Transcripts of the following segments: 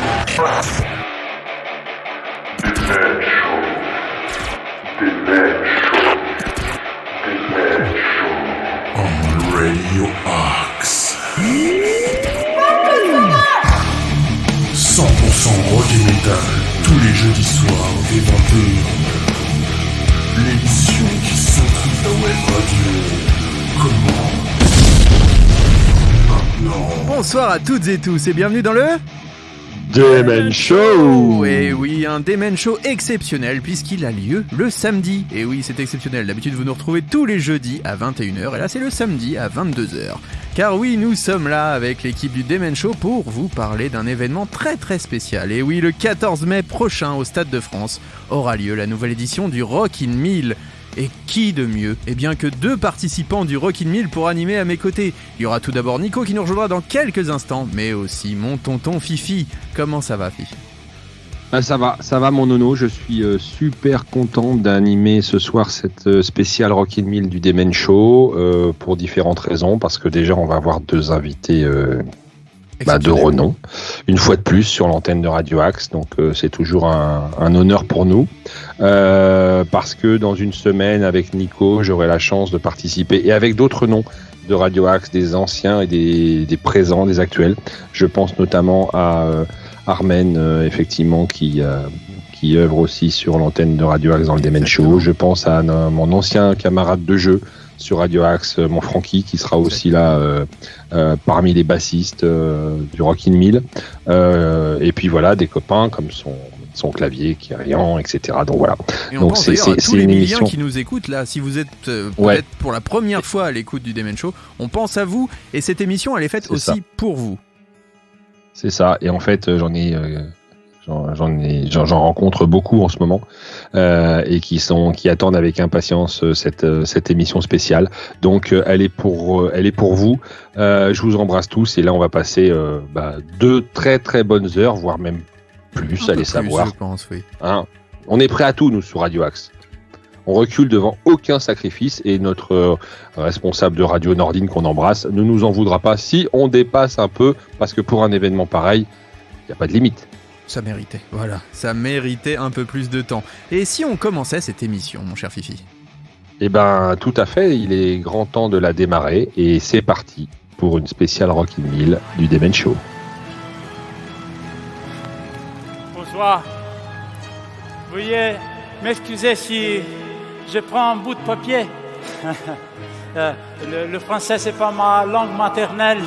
On Radio Axe. 100% rock et metal, tous les jeudis soirs dès 21h. L'émission qui s'intrigue la web radio commence maintenant. Bonsoir à toutes et tous et bienvenue dans le Demen Show. Et oui, un Demen Show exceptionnel puisqu'il a lieu le samedi. Et oui, c'est exceptionnel, d'habitude vous nous retrouvez tous les jeudis à 21h et là c'est le samedi à 22h. Car oui, nous sommes là avec l'équipe du Demen Show pour vous parler d'un événement très très spécial. Et oui, le 14 mai prochain au Stade de France aura lieu la nouvelle édition du Rock in 1000. Et qui de mieux que 2 participants du Rock in 1000 pour animer à mes côtés. Il y aura tout d'abord Nico qui nous rejoindra dans quelques instants, mais aussi mon tonton Fifi. Comment ça va, Fifi ? Ça va mon nono, je suis super content d'animer ce soir cette spéciale Rock in 1000 du Demen Show pour différentes raisons, parce que déjà on va avoir 2 invités de renom, une fois de plus sur l'antenne de Radio Axe, donc c'est toujours un honneur pour nous, parce que dans une semaine avec Nico, j'aurai la chance de participer, et avec d'autres noms de Radio Axe, des anciens et des présents, des actuels. Je pense notamment à Armen, effectivement, qui œuvre aussi sur l'antenne de Radio Axe dans le Demen Show. Je pense à mon ancien camarade de jeu sur Radio Axe, mon Francky, qui sera aussi là parmi les bassistes du Rock in 1000. Et puis voilà, des copains comme son clavier, Kyrian, etc. Donc voilà. Et on pense d'ailleurs à tous les millions qui nous écoutent là. Si vous êtes peut-être pour la première fois à l'écoute du Demen Show, on pense à vous et cette émission elle est faite aussi pour vous. C'est ça. Et en fait, j'en rencontre beaucoup en ce moment et qui attendent avec impatience cette émission spéciale. Donc elle est pour vous. Je vous embrasse tous et là on va passer 2 très très bonnes heures, voire même plus, allez savoir. Je pense, oui. Hein, on est prêt à tout nous sur Radio Axe. On recule devant aucun sacrifice et notre responsable de Radio Nordine qu'on embrasse ne nous en voudra pas si on dépasse un peu, parce que pour un événement pareil, il n'y a pas de limite. Ça méritait, voilà, ça méritait un peu plus de temps. Et si on commençait cette émission, mon cher Fifi ? Eh ben, tout à fait, il est grand temps de la démarrer et c'est parti pour une spéciale Rock in 1000 du Demen Show. Bonsoir. Veuillez m'excuser si je prends un bout de papier. Le français, c'est pas ma langue maternelle.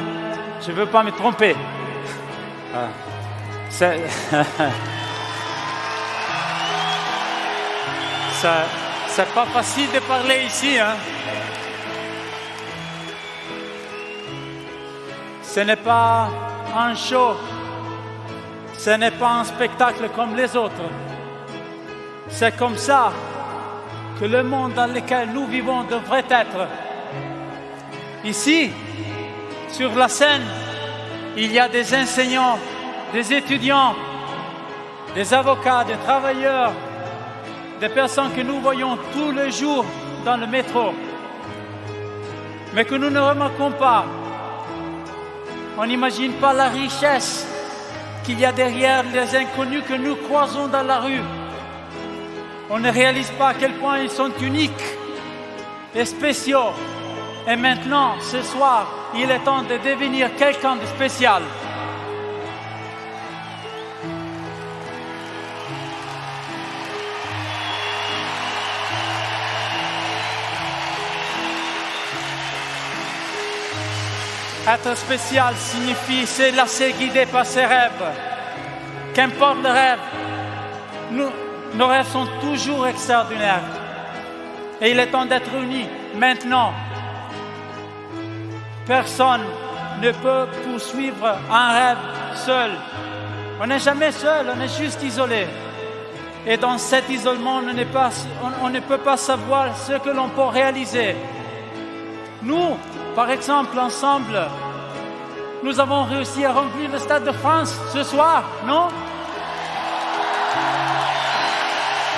Je veux pas me tromper. C'est pas facile de parler ici, hein. Ce n'est pas un show, ce n'est pas un spectacle comme les autres. C'est comme ça que le monde dans lequel nous vivons devrait être. Ici, sur la scène, il y a des enseignants, des étudiants, des avocats, des travailleurs, des personnes que nous voyons tous les jours dans le métro, mais que nous ne remarquons pas. On n'imagine pas la richesse qu'il y a derrière les inconnus que nous croisons dans la rue. On ne réalise pas à quel point ils sont uniques et spéciaux. Et maintenant, ce soir, il est temps de devenir quelqu'un de spécial. Être spécial signifie se laisser guider par ses rêves. Qu'importe le rêve, nos rêves sont toujours extraordinaires. Et il est temps d'être unis maintenant. Personne ne peut poursuivre un rêve seul. On n'est jamais seul, on est juste isolé. Et dans cet isolement, on ne peut pas savoir ce que l'on peut réaliser. Nous, par exemple, ensemble, nous avons réussi à remplir le Stade de France ce soir, non ?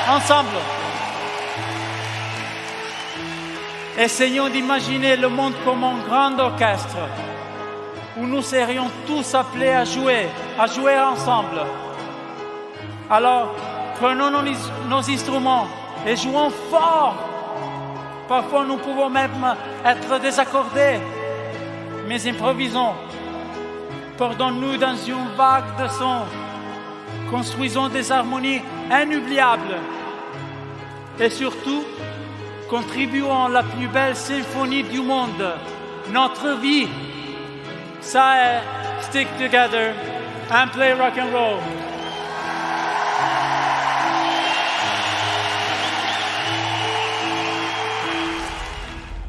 Ensemble. Essayons d'imaginer le monde comme un grand orchestre. où nous serions tous appelés à jouer ensemble. Alors, prenons nos instruments et jouons fort. Parfois, nous pouvons même être désaccordés, mais improvisons. Perdons-nous dans une vague de sons. Construisons des harmonies inoubliables. Et surtout, contribuons à la plus belle symphonie du monde, notre vie. Ça est Stick Together and Play Rock and Roll.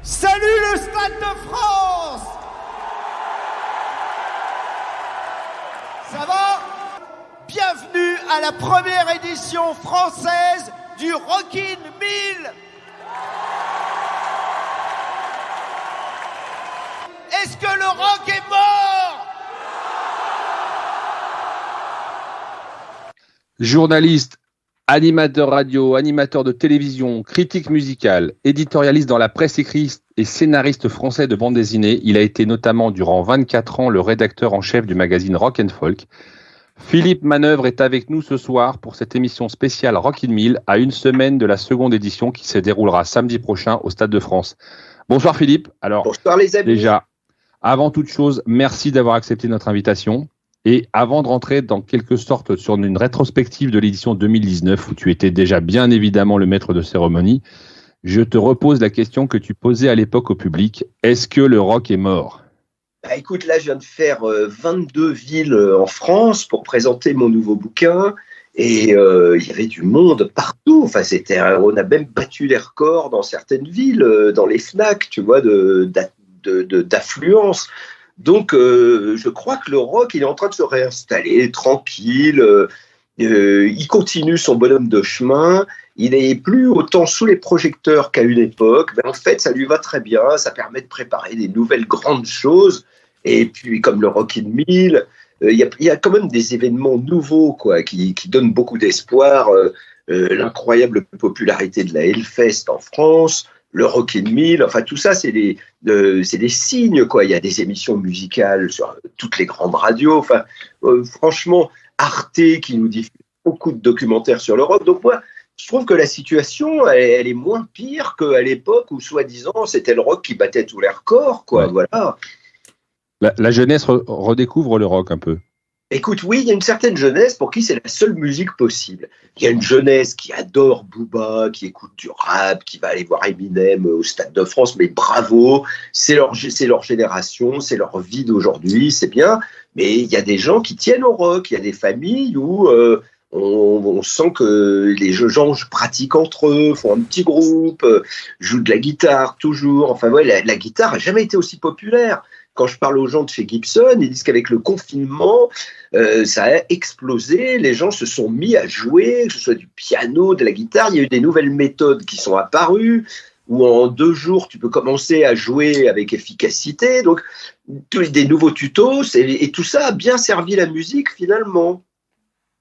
Salut le Stade de France! Ça va? Bienvenue à la première édition française du Rockin' 1000. Est-ce que le rock est mort? Journaliste, animateur radio, animateur de télévision, critique musicale, éditorialiste dans la presse écrite et scénariste français de bande dessinée, il a été notamment durant 24 ans le rédacteur en chef du magazine Rock & Folk. Philippe Manœuvre est avec nous ce soir pour cette émission spéciale Rockin' 1000 à une semaine de la seconde édition qui se déroulera samedi prochain au Stade de France. Bonsoir Philippe. Alors, bonsoir les amis. Déjà, avant toute chose, merci d'avoir accepté notre invitation. Et avant de rentrer dans quelque sorte sur une rétrospective de l'édition 2019 où tu étais déjà bien évidemment le maître de cérémonie, je te repose la question que tu posais à l'époque au public. Est-ce que le rock est mort ? Bah, écoute, là, je viens de faire 22 villes en France pour présenter mon nouveau bouquin. Et il y avait du monde partout. Enfin, on a même battu les records dans certaines villes, dans les FNAC, tu vois, d'affluence. Donc, je crois que le rock, il est en train de se réinstaller, tranquille. Il continue son bonhomme de chemin. Il n'est plus autant sous les projecteurs qu'à une époque. Mais en fait, ça lui va très bien. Ça permet de préparer des nouvelles grandes choses. Et puis, comme le Rockin' 1000, il y a quand même des événements nouveaux quoi, qui donnent beaucoup d'espoir. L'incroyable popularité de la Hellfest en France, le Rockin' 1000, enfin tout ça, c'est des signes, quoi. Il y a des émissions musicales sur toutes les grandes radios. Enfin, franchement, Arte qui nous diffuse beaucoup de documentaires sur le rock. Donc moi, je trouve que la situation, elle est moins pire qu'à l'époque où, soi-disant, c'était le rock qui battait tous les records, quoi. Ouais. Voilà. La jeunesse redécouvre le rock un peu. Écoute, oui, il y a une certaine jeunesse pour qui c'est la seule musique possible. Il y a une jeunesse qui adore Booba, qui écoute du rap, qui va aller voir Eminem au Stade de France, mais bravo, c'est leur génération, c'est leur vie d'aujourd'hui, c'est bien. Mais il y a des gens qui tiennent au rock, il y a des familles où on sent que les gens pratiquent entre eux, font un petit groupe, jouent de la guitare toujours. Enfin, ouais, la guitare n'a jamais été aussi populaire. Quand je parle aux gens de chez Gibson, ils disent qu'avec le confinement, ça a explosé. Les gens se sont mis à jouer, que ce soit du piano, de la guitare. Il y a eu des nouvelles méthodes qui sont apparues, où en 2 jours, tu peux commencer à jouer avec efficacité. Donc, des nouveaux tutos, et tout ça a bien servi la musique finalement.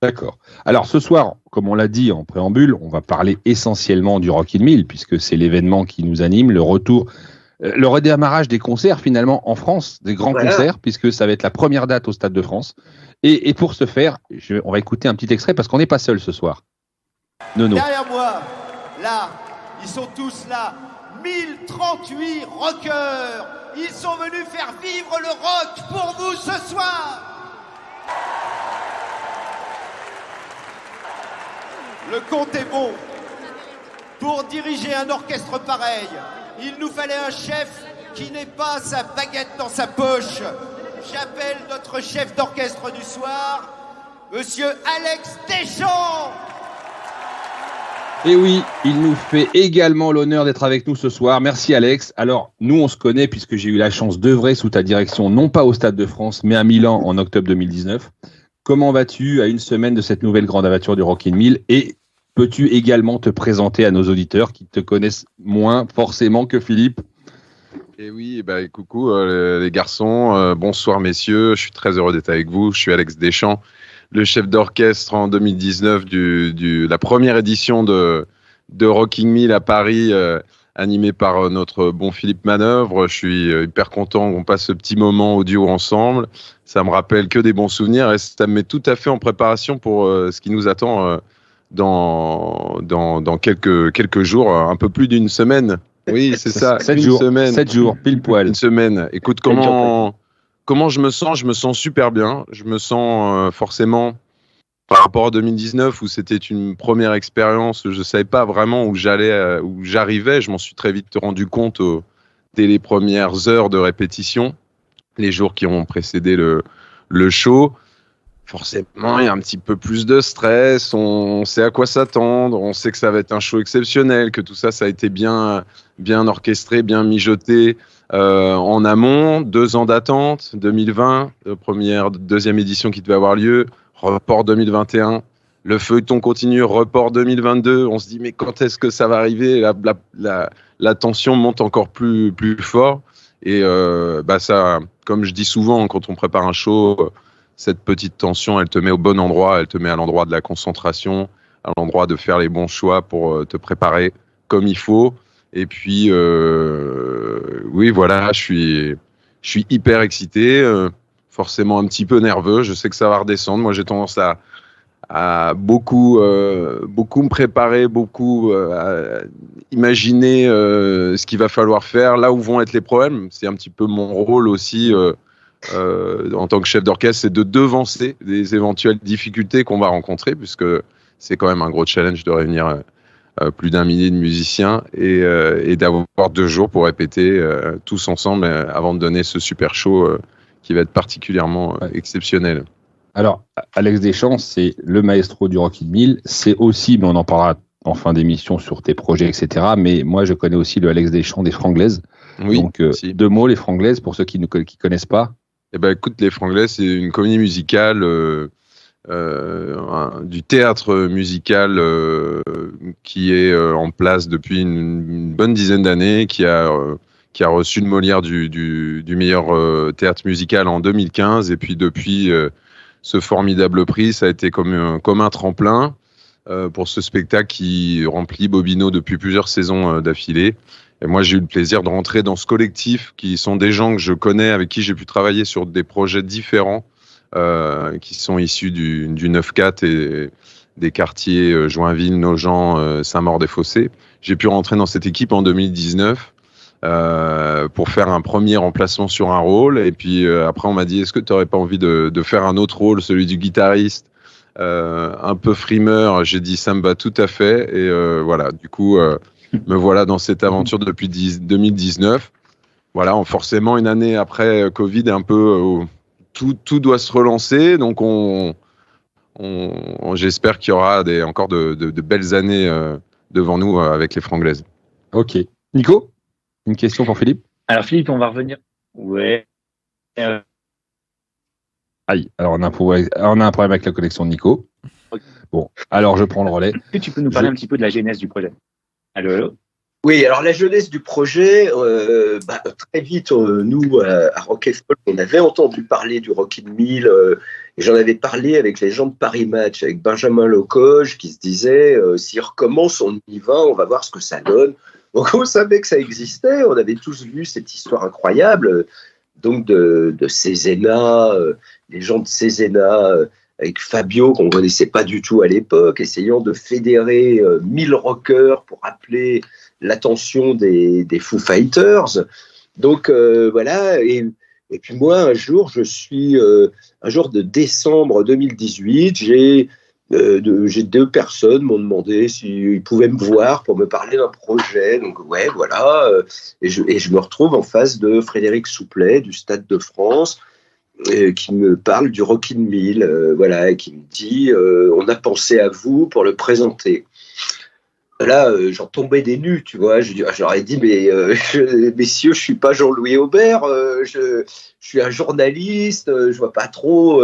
D'accord. Alors ce soir, comme on l'a dit en préambule, on va parler essentiellement du Rockin' 1000, puisque c'est l'événement qui nous anime, le retour... le redémarrage des concerts finalement en France, des grands concerts, puisque ça va être la première date au Stade de France. Et pour ce faire, on va écouter un petit extrait parce qu'on n'est pas seul ce soir. Nono. Derrière moi, là, ils sont tous là, 1038 rockers. Ils sont venus faire vivre le rock pour vous ce soir. Le compte est bon. Pour diriger un orchestre pareil, il nous fallait un chef qui n'ait pas sa baguette dans sa poche. J'appelle notre chef d'orchestre du soir, Monsieur Alex Deschamps. Et oui, il nous fait également l'honneur d'être avec nous ce soir. Merci Alex. Alors, nous on se connaît puisque j'ai eu la chance d'œuvrer sous ta direction, non pas au Stade de France, mais à Milan en octobre 2019. Comment vas-tu à une semaine de cette nouvelle grande aventure du Rockin' 1000 et peux-tu également te présenter à nos auditeurs qui te connaissent moins forcément que Philippe ? Et oui, coucou les garçons, bonsoir messieurs, je suis très heureux d'être avec vous. Je suis Alex Deschamps, le chef d'orchestre en 2019 la première édition de Rockin' 1000 à Paris animé par notre bon Philippe Manœuvre. Je suis hyper content qu'on passe ce petit moment audio ensemble. Ça me rappelle que des bons souvenirs et ça me met tout à fait en préparation pour ce qui nous attend dans quelques jours, un peu plus d'une semaine. Oui, c'est ça. 7 une jours. semaine. 7 jours, pile poil. Une semaine. Écoute, comment je me sens? Je me sens super bien. Je me sens forcément, par rapport à 2019, où c'était une première expérience, je ne savais pas vraiment où j'arrivais. Je m'en suis très vite rendu compte dès les premières heures de répétition, les jours qui ont précédé le show. Forcément, il y a un petit peu plus de stress, on sait à quoi s'attendre, on sait que ça va être un show exceptionnel, que tout ça, ça a été bien orchestré, bien mijoté en amont. 2 ans d'attente, 2020, deuxième édition qui devait avoir lieu, report 2021, le feuilleton continue, report 2022. On se dit, mais quand est-ce que ça va arriver? La tension monte encore plus fort. Et ça, comme je dis souvent, quand on prépare un show, cette petite tension, elle te met au bon endroit, elle te met à l'endroit de la concentration, à l'endroit de faire les bons choix pour te préparer comme il faut. Et puis, oui, voilà, je suis hyper excité, forcément un petit peu nerveux. Je sais que ça va redescendre. Moi, j'ai tendance à beaucoup me préparer, beaucoup à imaginer ce qu'il va falloir faire, là où vont être les problèmes. C'est un petit peu mon rôle aussi en tant que chef d'orchestre, c'est de devancer des éventuelles difficultés qu'on va rencontrer, puisque c'est quand même un gros challenge de réunir plus d'1 millier de musiciens et d'avoir 2 jours pour répéter tous ensemble avant de donner ce super show qui va être particulièrement exceptionnel. Alors, Alex Deschamps, c'est le maestro du Rock in 1000. C'est aussi, mais on en parlera en fin d'émission sur tes projets, etc. Mais moi, je connais aussi le Alex Deschamps des Franglaises. Oui, donc, 2 mots, les Franglaises, pour ceux qui connaissent pas. Eh ben, écoute, les Franglaises, c'est une comédie musicale, du théâtre musical qui est en place depuis une bonne dizaine d'années, qui a reçu le Molière du meilleur théâtre musical en 2015. Et puis depuis ce formidable prix, ça a été comme un tremplin pour ce spectacle qui remplit Bobino depuis plusieurs saisons d'affilée. Et moi, j'ai eu le plaisir de rentrer dans ce collectif qui sont des gens que je connais, avec qui j'ai pu travailler sur des projets différents, qui sont issus du 9-4 et des quartiers Joinville, Nogent, Saint-Maur-des-Fossés. J'ai pu rentrer dans cette équipe en 2019 pour faire un premier remplacement sur un rôle. Et puis après, on m'a dit, est-ce que tu n'aurais pas envie de faire un autre rôle, celui du guitariste, un peu frimeur? J'ai dit, ça me va tout à fait. Et voilà, du coup... me voilà dans cette aventure depuis 2019. Voilà, forcément, une année après Covid, un peu, tout doit se relancer. Donc, j'espère qu'il y aura encore de belles années devant nous avec les Franglaises. Ok. Nico, une question pour Philippe? Alors, Philippe, on va revenir. Ouais. Aïe, alors on a un problème avec la connexion de Nico. Bon, alors je prends le relais. Est-ce que tu peux nous parler un petit peu de la genèse du projet? Allô? Oui, alors la jeunesse du projet, très vite, nous, à Rock & Folk, on avait entendu parler du Rock in 1000, et j'en avais parlé avec les gens de Paris Match, avec Benjamin Locoge, qui se disait, s'il recommence, on y va, on va voir ce que ça donne. Donc on savait que ça existait, on avait tous vu cette histoire incroyable, donc de Cézena, les gens de Cézena, avec Fabio, qu'on ne connaissait pas du tout à l'époque, essayant de fédérer 1000 rockers pour appeler l'attention des Foo Fighters. Donc voilà, et puis moi, un jour de décembre 2018, j'ai 2 personnes m'ont demandé s'ils pouvaient me voir pour me parler d'un projet. Donc ouais, voilà, et je me retrouve en face de Frédéric Souplet du Stade de France, qui me parle du Rock in 1000, voilà, et qui me dit on a pensé à vous pour le présenter. Là, j'en tombais des nues, tu vois. J'aurais dit, mais messieurs, je suis pas Jean-Louis Aubert, je suis un journaliste, je vois pas trop.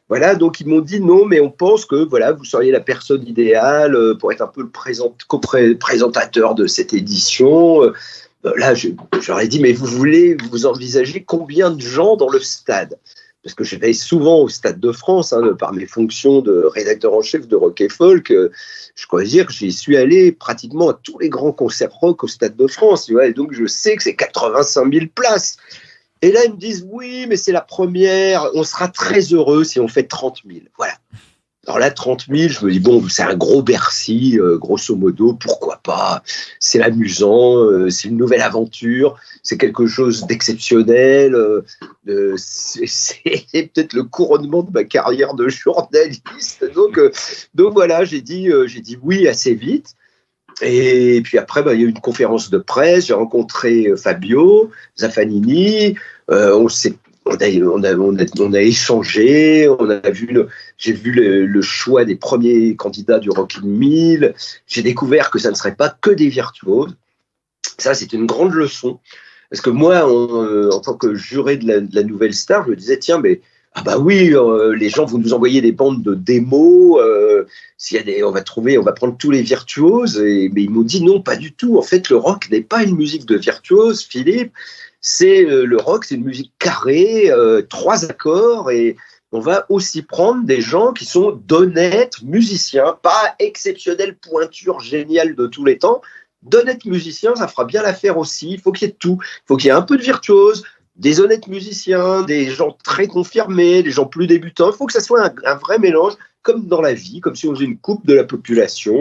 Voilà, donc ils m'ont dit non, mais on pense que voilà, vous seriez la personne idéale pour être un peu le présentateur de cette édition. Là, j'aurais dit, mais vous envisagez combien de gens dans le stade? parce que je vais souvent au Stade de France, par mes fonctions de rédacteur en chef de Rock et Folk, je crois dire que j'y suis allé pratiquement à tous les grands concerts rock au Stade de France, tu vois, et donc je sais que c'est 85 000 places. Et là, ils me disent, oui, mais c'est la première, on sera très heureux si on fait 30 000. Voilà. Alors là, 30 000, je me dis, bon, c'est un gros Bercy, grosso modo, pourquoi pas? C'est amusant, c'est une nouvelle aventure, c'est quelque chose d'exceptionnel, c'est peut-être le couronnement de ma carrière de journaliste. Donc voilà, j'ai dit oui assez vite. Et puis après, il y a eu une conférence de presse, j'ai rencontré Fabio Zaffanini, on a échangé, j'ai vu le choix des premiers candidats du Rock in 1000, j'ai découvert que ça ne serait pas que des virtuoses. Ça, c'est une grande leçon. Parce que moi, en tant que juré de la Nouvelle Star, je me disais, tiens, mais les gens vont nous envoyer des bandes de démos, on va prendre tous les virtuoses, mais ils m'ont dit non, pas du tout. En fait, le rock n'est pas une musique de virtuose, Philippe. Le rock, c'est une musique carrée, 3 accords, et on va aussi prendre des gens qui sont d'honnêtes musiciens, pas exceptionnelles pointures géniales de tous les temps, d'honnêtes musiciens, ça fera bien l'affaire aussi. Il faut qu'il y ait de tout. Il faut qu'il y ait un peu de virtuose, des honnêtes musiciens, des gens très confirmés, des gens plus débutants. Il faut que ça soit un vrai mélange, comme dans la vie, comme si on faisait une coupe de la population,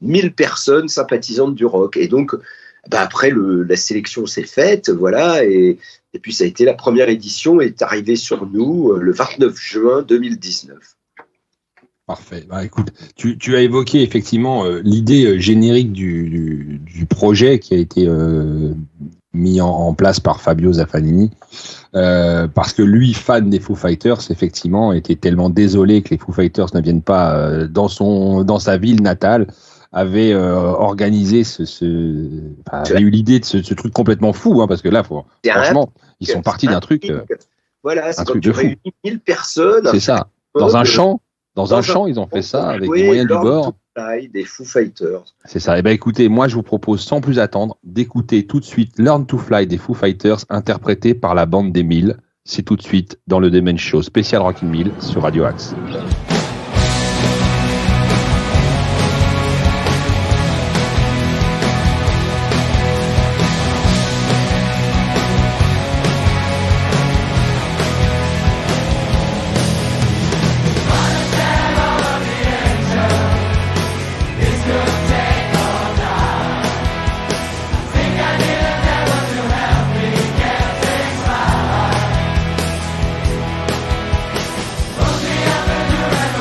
1000 personnes sympathisantes du rock. Et donc, après, la sélection s'est faite, voilà, et puis ça a été la première édition, est arrivée sur nous le 29 juin 2019. Parfait. Écoute, tu as évoqué effectivement l'idée générique du projet qui a été mis en place par Fabio Zaffanini, parce que lui, fan des Foo Fighters, effectivement, était tellement désolé que les Foo Fighters ne viennent pas dans sa ville natale, avait organisé avait eu l'idée de ce truc complètement fou, parce que là, franchement, ils sont partis d'un truc. Voilà, c'est un quand truc tu de fou. réunis 1000 personnes. C'est ça. Dans un champ. Dans un champ, ils ont fait ça avec des moyens du bord. Des Foo Fighters. C'est ça. Et écoutez, moi, je vous propose sans plus attendre d'écouter tout de suite Learn to Fly des Foo Fighters, interprété par la bande des 1000. C'est tout de suite dans le Demen Show spécial Rock in 1000 sur Radio Axe. Only I can do it.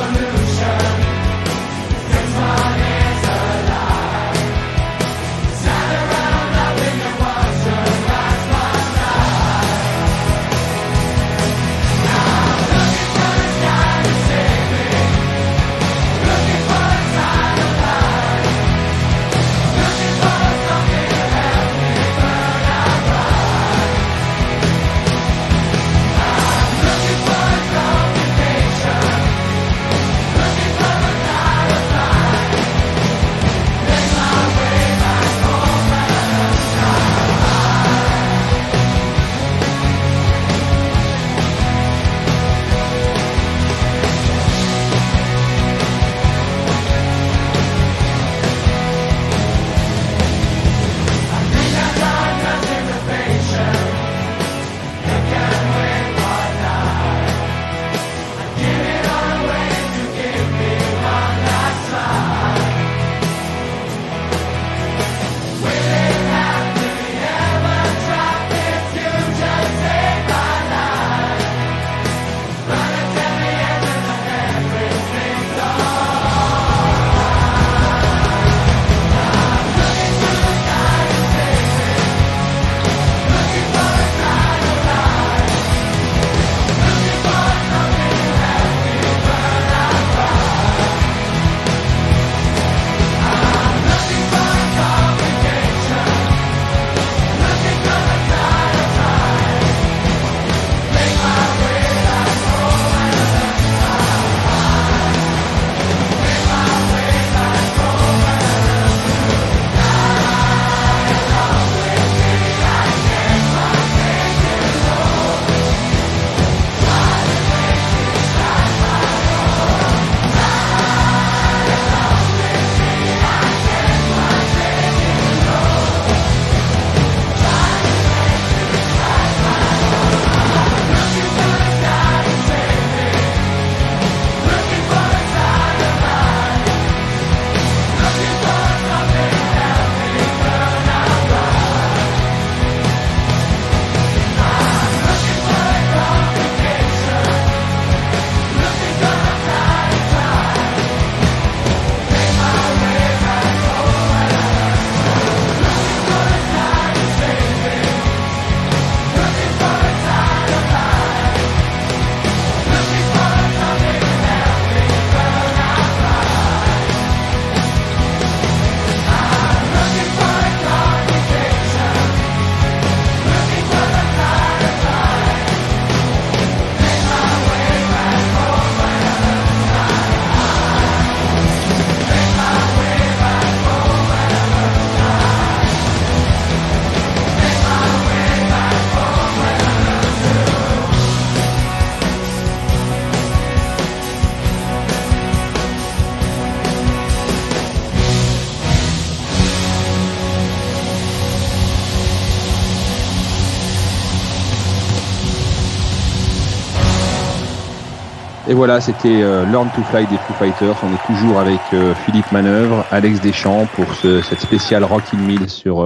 Et voilà, c'était Learn to Fly des Foo Fighters. On est toujours avec Philippe Manœuvre, Alex Deschamps pour cette spéciale Rock in 1000 sur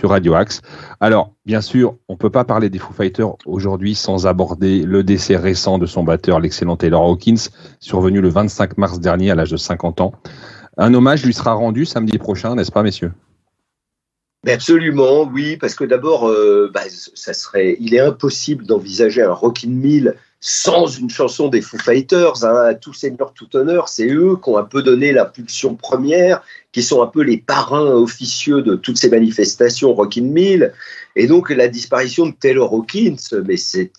Radio Axe. Alors, bien sûr, on peut pas parler des Foo Fighters aujourd'hui sans aborder le décès récent de son batteur, l'excellent Taylor Hawkins, survenu le 25 mars dernier à l'âge de 50 ans. Un hommage lui sera rendu samedi prochain, n'est-ce pas, messieurs ? Mais absolument, oui, parce que d'abord, il est impossible d'envisager un Rock in 1000 sans une chanson des Foo Fighters, hein, tout seigneur, tout honneur. C'est eux qui ont un peu donné l'impulsion première, qui sont un peu les parrains officieux de toutes ces manifestations Rock in 1000. Et donc, la disparition de Taylor Hawkins, mais c'est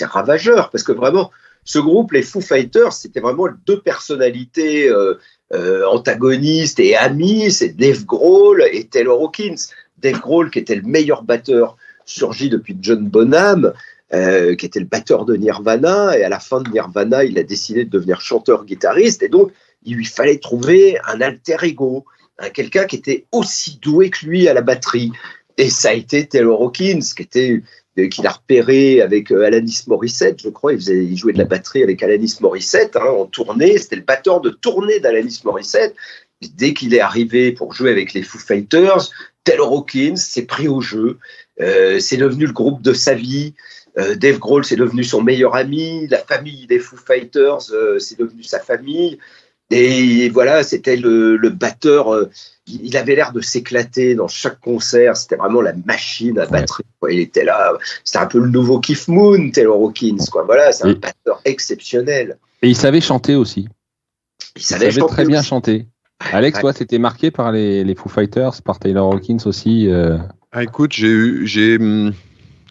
ravageur, parce que vraiment, ce groupe, les Foo Fighters, c'était vraiment deux personnalités antagonistes et amis, c'est Dave Grohl et Taylor Hawkins. Dave Grohl, qui était le meilleur batteur surgi depuis John Bonham, qui était le batteur de Nirvana, et à la fin de Nirvana, il a décidé de devenir chanteur-guitariste, et donc il lui fallait trouver un alter ego, quelqu'un qui était aussi doué que lui à la batterie. Et ça a été Taylor Hawkins, qu'il a repéré avec Alanis Morissette, je crois. Il jouait de la batterie avec Alanis Morissette en tournée. C'était le batteur de tournée d'Alanis Morissette. Et dès qu'il est arrivé pour jouer avec les Foo Fighters, Taylor Hawkins s'est pris au jeu. C'est devenu le groupe de sa vie. Dave Grohl, c'est devenu son meilleur ami. La famille des Foo Fighters, c'est devenu sa famille. Et voilà, c'était le batteur. Il avait l'air de s'éclater dans chaque concert. C'était vraiment la machine à batterie. Ouais. Il était là. C'était un peu le nouveau Keith Moon, Taylor Hawkins. Voilà, c'est un batteur exceptionnel. Et il savait chanter aussi. Il savait très bien chanter. Alex, toi, t'étais marqué par les Foo Fighters, par Taylor Hawkins aussi. Écoute,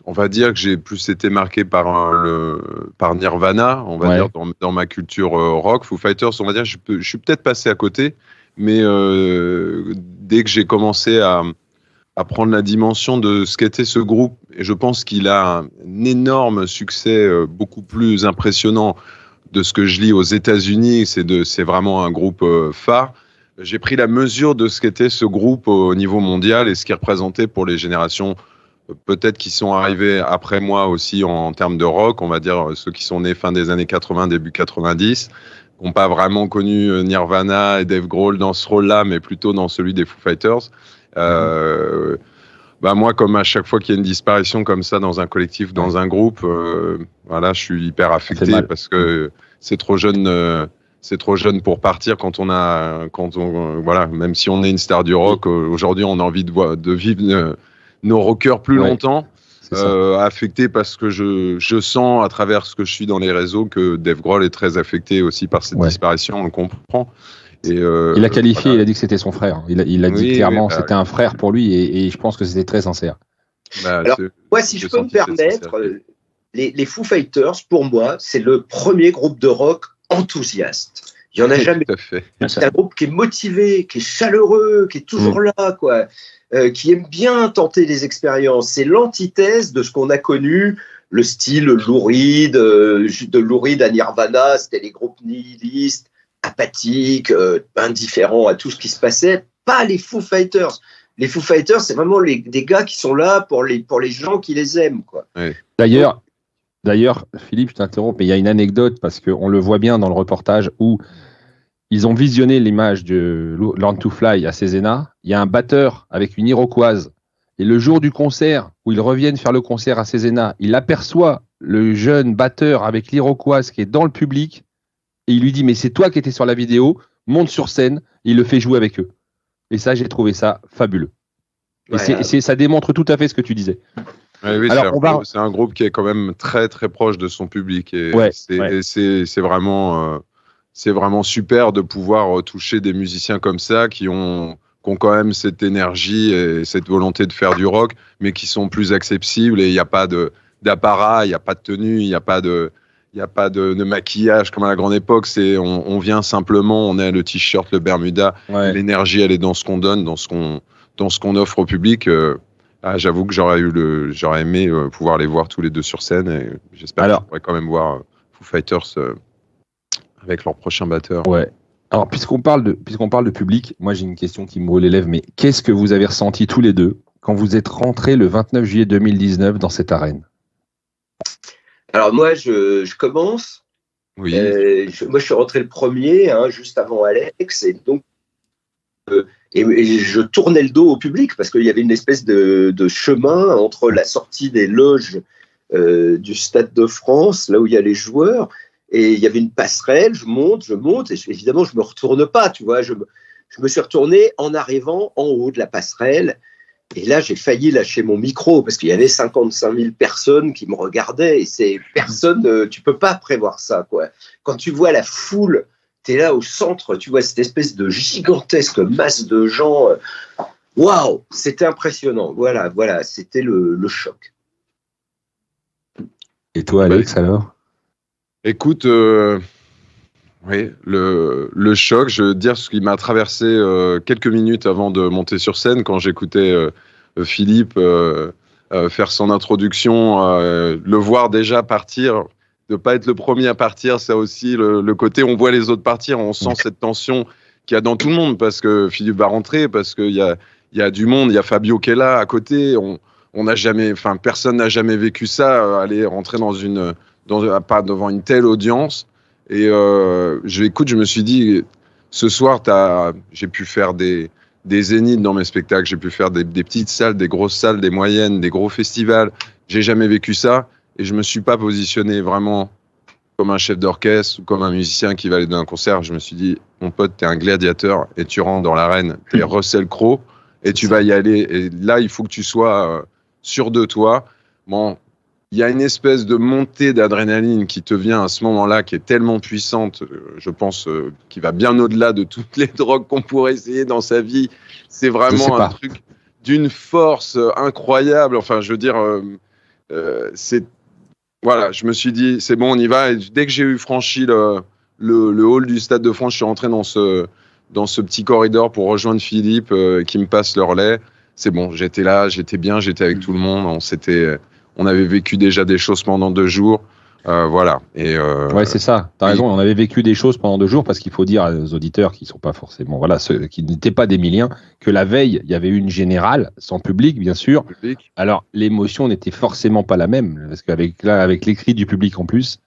on va dire que j'ai plus été marqué par Nirvana, on va dire, dans ma culture rock. Foo Fighters, on va dire, je suis peut-être passé à côté, mais dès que j'ai commencé à prendre la dimension de ce qu'était ce groupe, et je pense qu'il a un énorme succès, beaucoup plus impressionnant de ce que je lis aux États-Unis, c'est vraiment un groupe phare. J'ai pris la mesure de ce qu'était ce groupe au niveau mondial et ce qu'il représentait pour les générations peut-être qui sont arrivés après moi aussi en termes de rock, on va dire ceux qui sont nés fin des années 80, début 90, qui n'ont pas vraiment connu Nirvana et Dave Grohl dans ce rôle-là, mais plutôt dans celui des Foo Fighters. Moi, comme à chaque fois qu'il y a une disparition comme ça dans un collectif, dans un groupe, je suis hyper affecté parce que c'est trop jeune. C'est trop jeune pour partir même si on est une star du rock, aujourd'hui on a envie de vivre nos rockers plus longtemps, affectés parce que je sens à travers ce que je suis dans les réseaux que Dave Grohl est très affecté aussi par cette disparition, on le comprend. Et il a qualifié, il a dit que c'était son frère. Il a dit clairement c'était un frère pour lui et je pense que c'était très sincère. Alors, moi, si je peux me permettre, les Foo Fighters, pour moi, c'est le premier groupe de rock enthousiaste. Il n'y en a jamais. C'est un groupe qui est motivé, qui est chaleureux, qui est toujours là, qui aime bien tenter des expériences. C'est l'antithèse de ce qu'on a connu, le style Lou Reed, de Lou Reed à Nirvana, c'était les groupes nihilistes, apathiques, indifférents à tout ce qui se passait. Pas les Foo Fighters. Les Foo Fighters, c'est vraiment des gars qui sont là pour les gens qui les aiment, Oui. D'ailleurs, Philippe, je t'interromps, mais il y a une anecdote parce qu'on le voit bien dans le reportage où ils ont visionné l'image de Learn to Fly à Cézanne. Il y a un batteur avec une iroquoise. Et le jour du concert, où ils reviennent faire le concert à Cézanne, il aperçoit le jeune batteur avec l'iroquoise qui est dans le public. Et il lui dit, mais c'est toi qui étais sur la vidéo, monte sur scène. Et il le fait jouer avec eux. Et ça, j'ai trouvé ça fabuleux. Et ça démontre tout à fait ce que tu disais. Oui, c'est un groupe qui est quand même très très proche de son public et c'est vraiment super de pouvoir toucher des musiciens comme ça qui ont quand même cette énergie et cette volonté de faire du rock, mais qui sont plus accessibles et il n'y a pas d'apparat, il n'y a pas de tenue, il n'y a pas de maquillage comme à la grande époque. On vient simplement, on a le t-shirt, le Bermuda, l'énergie elle est dans ce qu'on donne, dans ce qu'on offre au public. J'avoue que j'aurais aimé pouvoir les voir tous les deux sur scène et j'espère que je pourrais quand même voir Foo Fighters avec leur prochain batteur. Ouais. Alors puisqu'on parle de public, moi j'ai une question qui me brûle les lèvres, mais qu'est-ce que vous avez ressenti tous les deux quand vous êtes rentrés le 29 juillet 2019 dans cette arène ? Alors moi je commence. Oui. Moi, je suis rentré le premier, juste avant Alex, et donc et je tournais le dos au public parce qu'il y avait une espèce de chemin entre la sortie des loges du Stade de France, là où il y a les joueurs, et il y avait une passerelle. Je monte, et évidemment, je me retourne pas, tu vois. Je me suis retourné en arrivant en haut de la passerelle. Et là, j'ai failli lâcher mon micro parce qu'il y avait 55 000 personnes qui me regardaient. Et ces personnes, tu peux pas prévoir ça, quoi. Quand tu vois la foule, tu es là au centre, tu vois cette espèce de gigantesque masse de gens. Waouh, c'était impressionnant. Voilà, c'était le choc. Et toi, Alex, alors ? Écoute, oui, le choc, je veux dire, ce qui m'a traversé quelques minutes avant de monter sur scène, quand j'écoutais Philippe faire son introduction, le voir déjà partir, de pas être le premier à partir, ça aussi, le côté, on voit les autres partir, on sent cette tension qu'il y a dans tout le monde, parce que Philippe va rentrer, parce qu'il y a du monde, il y a Fabio qui est là à côté, on n'a jamais, enfin, personne n'a jamais vécu ça, aller rentrer pas devant une telle audience. Et je me suis dit, ce soir, j'ai pu faire des zéniths dans mes spectacles, j'ai pu faire des petites salles, des grosses salles, des moyennes, des gros festivals. J'ai jamais vécu ça et je me suis pas positionné vraiment comme un chef d'orchestre ou comme un musicien qui va aller dans un concert. Je me suis dit, mon pote, t'es un gladiateur et tu rentres dans l'arène, t'es Russell Crowe et tu vas y aller. Et là, il faut que tu sois sûr de toi. Bon. Il y a une espèce de montée d'adrénaline qui te vient à ce moment-là, qui est tellement puissante, je pense, qui va bien au-delà de toutes les drogues qu'on pourrait essayer dans sa vie. C'est vraiment un truc d'une force incroyable. Enfin, je veux dire, voilà, je me suis dit, c'est bon, on y va. Et dès que j'ai franchi le hall du Stade de France, je suis rentré dans ce petit corridor pour rejoindre Philippe, qui me passe le relais. C'est bon, j'étais là, j'étais bien, j'étais avec tout le monde. On avait vécu déjà des choses pendant 2 jours. Voilà. Ouais, c'est ça. T'as raison. On avait vécu des choses pendant 2 jours parce qu'il faut dire aux auditeurs qui sont pas forcément, voilà, ceux qui n'étaient pas des Miliens, que la veille, il y avait eu une générale, sans public, bien sûr. Alors, l'émotion n'était forcément pas la même parce qu'avec les cris du public en plus,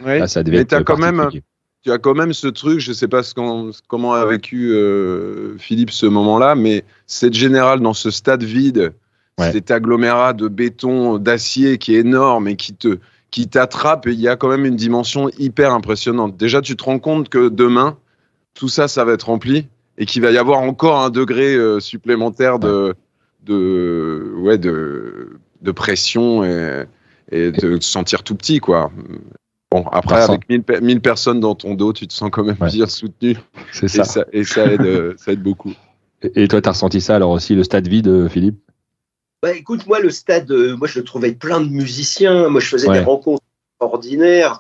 ouais. Là, ça devait être particulier. Tu as quand même ce truc, je sais pas comment a vécu Philippe ce moment-là, mais cette générale dans ce stade vide, cet agglomérat de béton, d'acier qui est énorme et qui t'attrape, et il y a quand même une dimension hyper impressionnante. Déjà, tu te rends compte que demain, tout ça, ça va être rempli et qu'il va y avoir encore un degré supplémentaire de pression et de te sentir tout petit, quoi. Bon, après, avec 1000 personnes dans ton dos, tu te sens quand même bien soutenu. C'est ça. Et ça aide beaucoup. Et toi, tu as ressenti ça alors aussi, le stade vide, Philippe ? Bah, écoute, moi, le stade, moi, je le trouvais plein de musiciens. Moi, je faisais des rencontres ordinaires.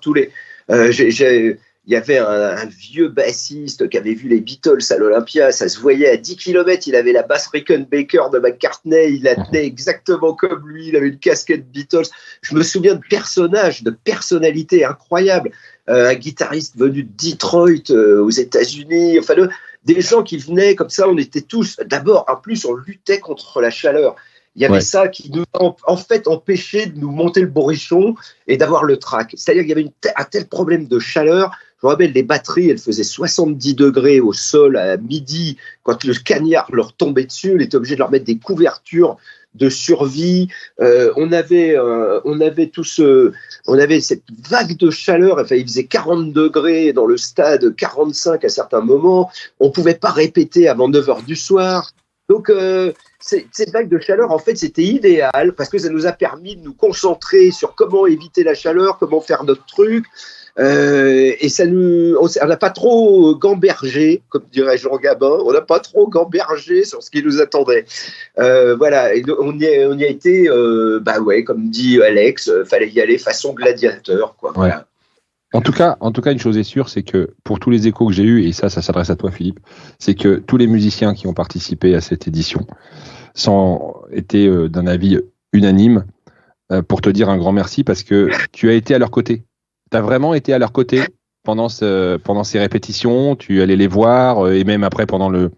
Il y avait un vieux bassiste qui avait vu les Beatles à l'Olympia. Ça se voyait à 10 km. Il avait la basse Rickenbacker de McCartney. Il la tenait exactement comme lui. Il avait une casquette Beatles. Je me souviens de personnages, de personnalités incroyables. Un guitariste venu de Detroit, aux États-Unis. Enfin, des gens qui venaient comme ça. On était tous, d'abord, en plus, on luttait contre la chaleur. Il y avait ça qui nous en fait empêchait de nous monter le bourrichon et d'avoir le trac. C'est-à-dire qu'il y avait un tel problème de chaleur. Je me rappelle, les batteries, elles faisaient 70 degrés au sol à midi. Quand le cagnard leur tombait dessus, on était obligé de leur mettre des couvertures de survie. On avait cette vague de chaleur. Enfin, il faisait 40 degrés dans le stade, 45 à certains moments. On ne pouvait pas répéter avant 9h du soir. Donc, cette vague de chaleur, en fait, c'était idéal parce que ça nous a permis de nous concentrer sur comment éviter la chaleur, comment faire notre truc. Et on n'a pas trop gambergé, comme dirait Jean Gabin, on n'a pas trop gambergé sur ce qui nous attendait. Voilà, et on y a été, comme dit Alex, fallait y aller façon gladiateur, quoi. Voilà. Ouais. En tout cas, une chose est sûre, c'est que pour tous les échos que j'ai eus, et ça s'adresse à toi, Philippe, c'est que tous les musiciens qui ont participé à cette édition étaient d'un avis unanime pour te dire un grand merci parce que tu as été à leur côté. Tu as vraiment été à leur côté pendant ces répétitions. Tu allais les voir et même après pendant le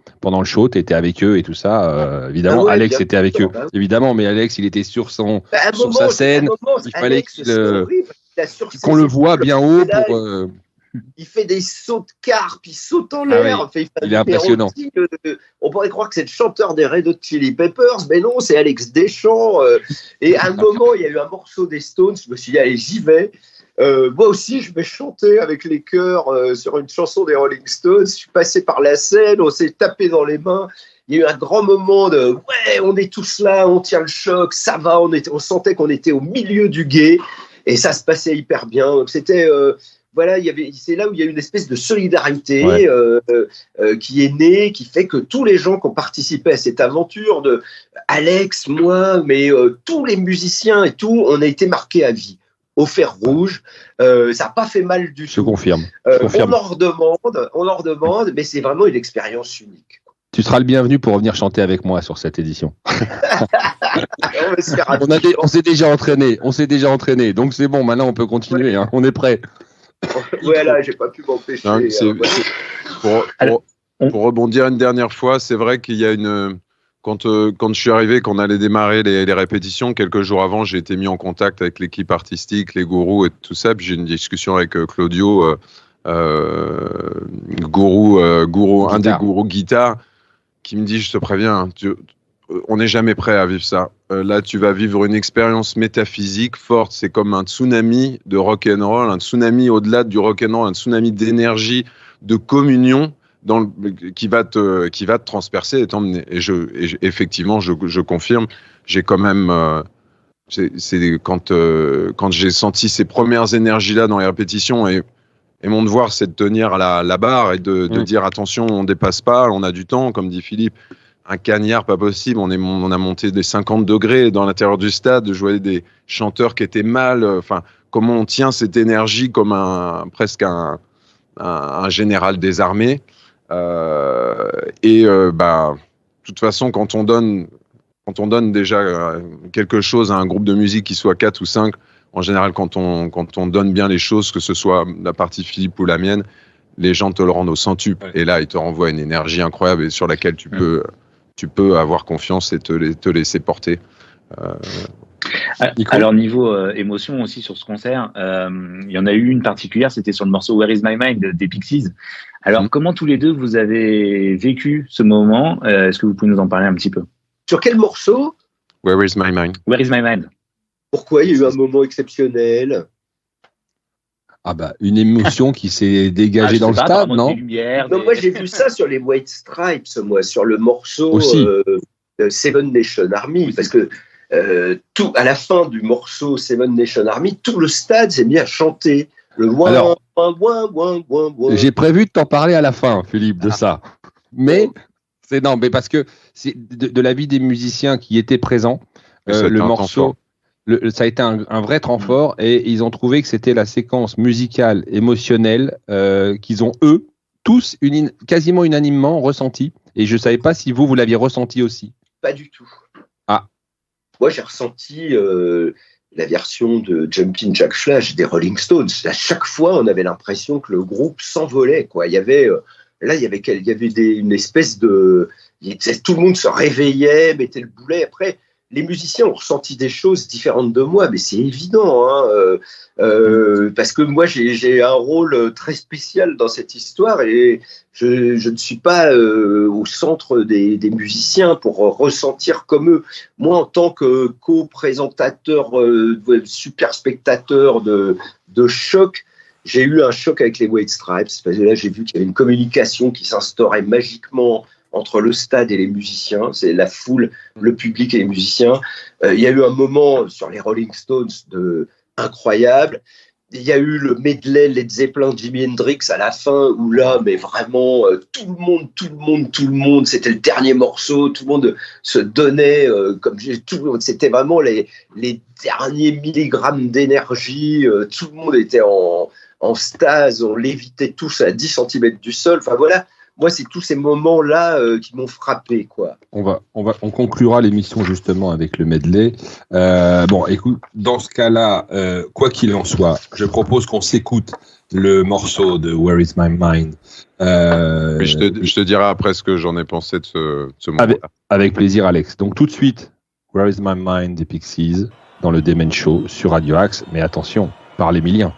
show, tu étais avec eux et tout ça. Évidemment, Alex était avec eux. Évidemment, mais Alex, il était sur sa scène. Il fallait qu'on le voit bien haut Il fait des sauts de carpe, il saute en l'air. Ah oui. Il est impressionnant. On pourrait croire que c'est le chanteur des Red Hot Chili Peppers, mais non, c'est Alex Deschamps. Et à un moment, il y a eu un morceau des Stones, je me suis dit, allez, j'y vais. Moi aussi, je vais chanter avec les chœurs sur une chanson des Rolling Stones. Je suis passé par la scène, on s'est tapé dans les mains. Il y a eu un grand moment de ouais, on est tous là, on tient le choc, ça va. On sentait qu'on était au milieu du gué et ça se passait hyper bien. Donc c'était voilà, c'est là où il y a une espèce de solidarité qui est née, qui fait que tous les gens qui ont participé à cette aventure, de Alex, moi, mais tous les musiciens et tout, on a été marqués à vie. Au fer rouge, ça n'a pas fait mal du tout. Je confirme. On en redemande, mais c'est vraiment une expérience unique. Tu seras le bienvenu pour revenir chanter avec moi sur cette édition. On s'est déjà entraîné, donc c'est bon, maintenant on peut continuer, hein, on est prêt. Voilà, j'ai pas pu m'empêcher. Pour rebondir une dernière fois, c'est vrai qu'il y a quand je suis arrivé, qu'on allait démarrer les répétitions, quelques jours avant, j'ai été mis en contact avec l'équipe artistique, les gourous et tout ça. Puis j'ai eu une discussion avec Claudio, un des gourous guitare, qui me dit, je te préviens, on n'est jamais prêt à vivre ça. Là, tu vas vivre une expérience métaphysique forte. C'est comme un tsunami de rock'n'roll, un tsunami au-delà du rock'n'roll, un tsunami d'énergie, de communion qui va te transpercer et t'emmener. Et effectivement, je confirme, j'ai quand même... quand j'ai senti ces premières énergies-là dans les répétitions, et mon devoir, c'est de tenir la barre et de dire attention, on dépasse pas, on a du temps, comme dit Philippe. Un cagnard, pas possible. On a monté des 50 degrés dans l'intérieur du stade. Je voyais des chanteurs qui étaient mal. Enfin, comment on tient cette énergie comme presque un général des armées. De toute façon, quand on donne déjà quelque chose à un groupe de musique, qui soit 4 ou 5, en général, quand on donne bien les choses, que ce soit la partie Philippe ou la mienne, les gens te le rendent au centuple. Et là, ils te renvoient une énergie incroyable et sur laquelle tu peux avoir confiance et te laisser porter. Alors, niveau émotion aussi sur ce concert, il y en a eu une particulière, c'était sur le morceau Where Is My Mind des Pixies. Alors, comment tous les deux vous avez vécu ce moment? Est-ce que vous pouvez nous en parler un petit peu? Sur quel morceau? Where Is My Mind. Where Is My Mind. Pourquoi il y a eu un moment exceptionnel? Une émotion qui s'est dégagée dans le stade, non? Non, moi j'ai vu ça sur les White Stripes, sur le morceau Seven Nation Army, parce que à la fin du morceau Seven Nation Army, tout le stade s'est mis à chanter le loin. J'ai prévu de t'en parler à la fin, Philippe, de ça. Mais parce que c'est de l'avis des musiciens qui étaient présents, le morceau. Ça a été un vrai temps fort et ils ont trouvé que c'était la séquence musicale, émotionnelle qu'ils ont, eux, tous quasiment unanimement ressenti. Et je ne savais pas si vous l'aviez ressenti aussi. Pas du tout. Ah. Moi, j'ai ressenti la version de Jumpin' Jack Flash des Rolling Stones. À chaque fois, on avait l'impression que le groupe s'envolait, quoi. Il y avait une espèce de... Tout le monde se réveillait, mettait le boulet. Après... Les musiciens ont ressenti des choses différentes de moi, mais c'est évident, parce que moi j'ai un rôle très spécial dans cette histoire et je ne suis pas au centre des musiciens pour ressentir comme eux. Moi, en tant que co-présentateur, super spectateur de choc, j'ai eu un choc avec les White Stripes, parce que là j'ai vu qu'il y avait une communication qui s'instaurait magiquement entre le stade et les musiciens, c'est la foule, le public et les musiciens. Il y a eu un moment sur les Rolling Stones incroyable. Il y a eu le medley Led Zeppelin, Jimi Hendrix à la fin, où là, mais vraiment, tout le monde, c'était le dernier morceau, tout le monde se donnait, c'était vraiment les derniers milligrammes d'énergie, tout le monde était en stase, on lévitait tous à 10 cm du sol, enfin voilà. Moi, c'est tous ces moments-là qui m'ont frappé, quoi. On conclura l'émission justement avec le medley. Écoute, dans ce cas-là, quoi qu'il en soit, je propose qu'on s'écoute le morceau de Where Is My Mind. Je te dirai après ce que j'en ai pensé de ce moment-là. Avec plaisir, Alex. Donc tout de suite, Where Is My Mind des Pixies dans le Demen Show sur Radio Axe. Mais attention, par l'Emilien.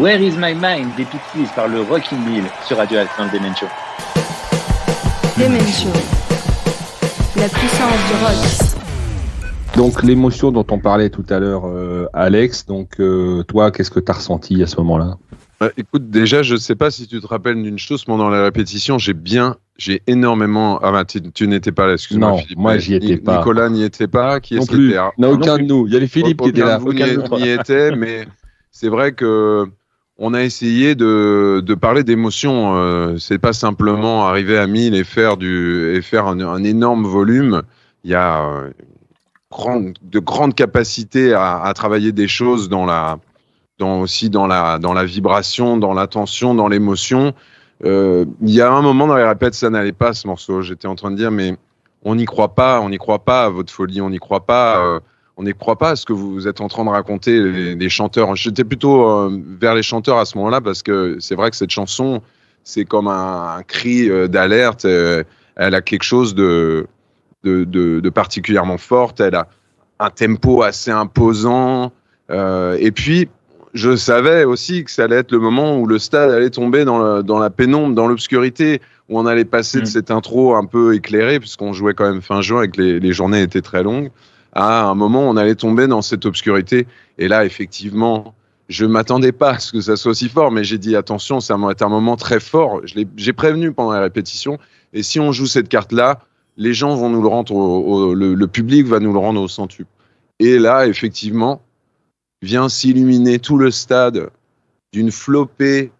Where is my mind des Pixies par le Rockin' Mill sur Radio Axe dans le Demen Show. Demen Show. La puissance du rock. Donc l'émotion dont on parlait tout à l'heure, Alex, donc toi, qu'est-ce que tu as ressenti à ce moment-là ? Écoute, déjà, je sais pas si tu te rappelles d'une chose, pendant la répétition, j'ai énormément... Ah bah, tu n'étais pas là, excuse-moi, non, Philippe. Moi, j'y étais pas. Nicolas n'y était pas. Qui non plus, non, aucun de nous. Il y avait Philippe qui était là. Aucun de vous n'y était, mais c'est vrai que on a essayé de parler d'émotion. C'est pas simplement arriver à 1000 et faire un énorme volume. Il y a de grandes capacités à travailler des choses aussi dans la vibration, dans l'attention, dans l'émotion. Il y a un moment dans les répètes, ça n'allait pas, ce morceau. J'étais en train de dire, mais on n'y croit pas à votre folie, on n'y croit pas à ce que vous êtes en train de raconter, les chanteurs. J'étais plutôt vers les chanteurs à ce moment-là, parce que c'est vrai que cette chanson, c'est comme un cri d'alerte. Elle a quelque chose de particulièrement forte. Elle a un tempo assez imposant. Et puis, je savais aussi que ça allait être le moment où le stade allait tomber dans la pénombre, dans l'obscurité, où on allait passer de cette intro un peu éclairée, puisqu'on jouait quand même fin juin et que les journées étaient très longues, à un moment où on allait tomber dans cette obscurité. Et là, effectivement, je m'attendais pas à ce que ça soit aussi fort, mais j'ai dit attention, ça va être un moment très fort. J'ai prévenu pendant la répétition, et si on joue cette carte-là, les gens vont nous le rendre, le public va nous le rendre au centuple. Et là, effectivement, vient s'illuminer tout le stade d'une flopée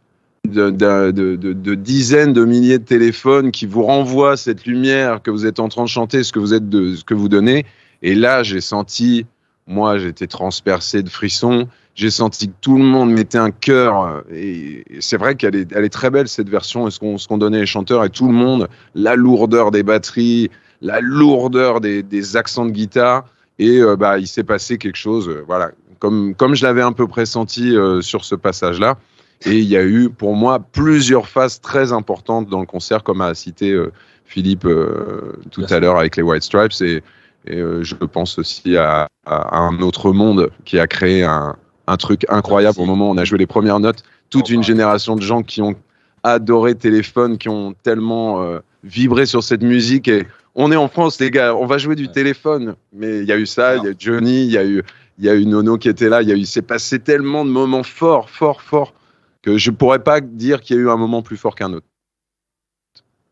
de dizaines de milliers de téléphones qui vous renvoient cette lumière que vous êtes en train de chanter, ce que vous donnez. Et là, j'étais transpercé de frissons. J'ai senti que tout le monde mettait un cœur. Et c'est vrai qu'elle est très belle, cette version, et ce qu'on donnait les chanteurs, et tout le monde, la lourdeur des batteries, la lourdeur des accents de guitare. Et il s'est passé quelque chose, voilà, comme je l'avais un peu pressenti sur ce passage-là. Et il y a eu, pour moi, plusieurs phases très importantes dans le concert, comme a cité Philippe tout à l'heure avec les White Stripes. Et je pense aussi à un autre monde qui a créé un truc incroyable. Au moment où on a joué les premières notes, toute une génération de gens qui ont adoré Téléphone, qui ont tellement vibré sur cette musique. Et on est en France, les gars, on va jouer du Téléphone. Mais il y a eu ça, il y a eu Johnny, il y a eu Nono qui était là. C'est passé tellement de moments forts, que je pourrais pas dire qu'il y a eu un moment plus fort qu'un autre.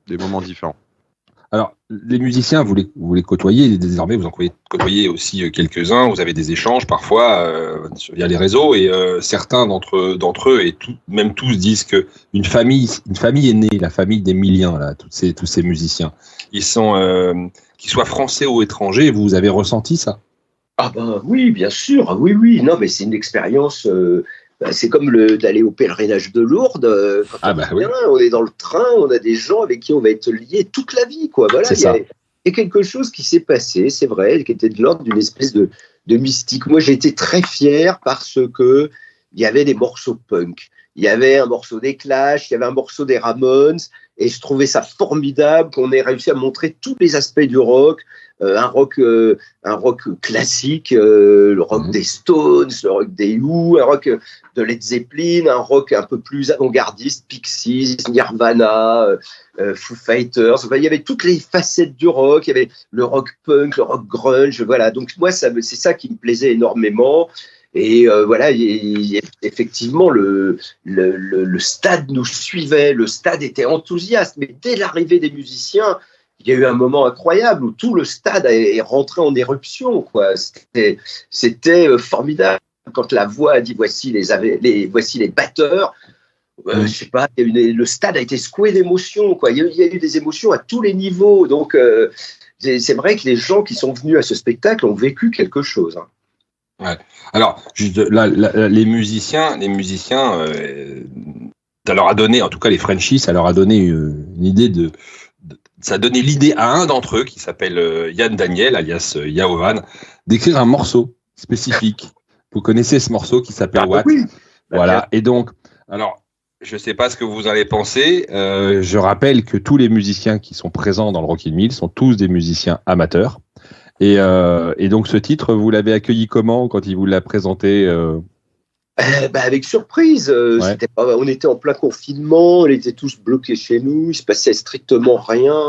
Des moments différents. Alors, les musiciens, vous les côtoyez, désormais vous en côtoyez aussi quelques-uns, vous avez des échanges parfois via les réseaux, et certains d'entre eux, et même tous, disent qu'une famille est née, la famille d'Emilien, là, tous ces musiciens. Ils sont, qu'ils soient français ou étrangers, vous avez ressenti ça ? Ah ben oui, bien sûr, oui. Non, mais c'est une expérience... c'est comme d'aller au pèlerinage de Lourdes. Quand on est dans le train, on a des gens avec qui on va être liés toute la vie, quoi. Voilà, il y a quelque chose qui s'est passé, c'est vrai, qui était de l'ordre d'une espèce de mystique. Moi, j'ai été très fier parce que il y avait des morceaux punk. Il y avait un morceau des Clash, il y avait un morceau des Ramones, et je trouvais ça formidable qu'on ait réussi à montrer tous les aspects du rock. Un rock classique, le rock des Stones, le rock des Who, un rock de Led Zeppelin, un rock un peu plus avant-gardiste, Pixies, Nirvana, Foo Fighters. Enfin, il y avait toutes les facettes du rock. Il y avait le rock punk, le rock grunge. Voilà. Donc moi, c'est ça qui me plaisait énormément. Et effectivement, le stade nous suivait. Le stade était enthousiaste. Mais dès l'arrivée des musiciens, il y a eu un moment incroyable où tout le stade est rentré en éruption, quoi. C'était formidable. Quand la voix a dit voici les batteurs, je sais pas, le stade a été secoué d'émotions, quoi. Il y a eu des émotions à tous les niveaux. Donc c'est vrai que les gens qui sont venus à ce spectacle ont vécu quelque chose. Hein. Ouais. Alors, juste là, les musiciens, ça leur a donné, en tout cas les Frenchies, ça leur a donné une idée ça a donné l'idée à un d'entre eux, qui s'appelle Yann Daniel, alias Yaovan, d'écrire un morceau spécifique. Vous connaissez ce morceau qui s'appelle What ? Oui. Voilà. Et donc, alors, je ne sais pas ce que vous allez penser. Je rappelle que tous les musiciens qui sont présents dans le Rockin' Mill sont tous des musiciens amateurs. Et donc, ce titre, vous l'avez accueilli comment quand il vous l'a présenté Avec surprise. On était en plein confinement, on était tous bloqués chez nous, il se passait strictement rien.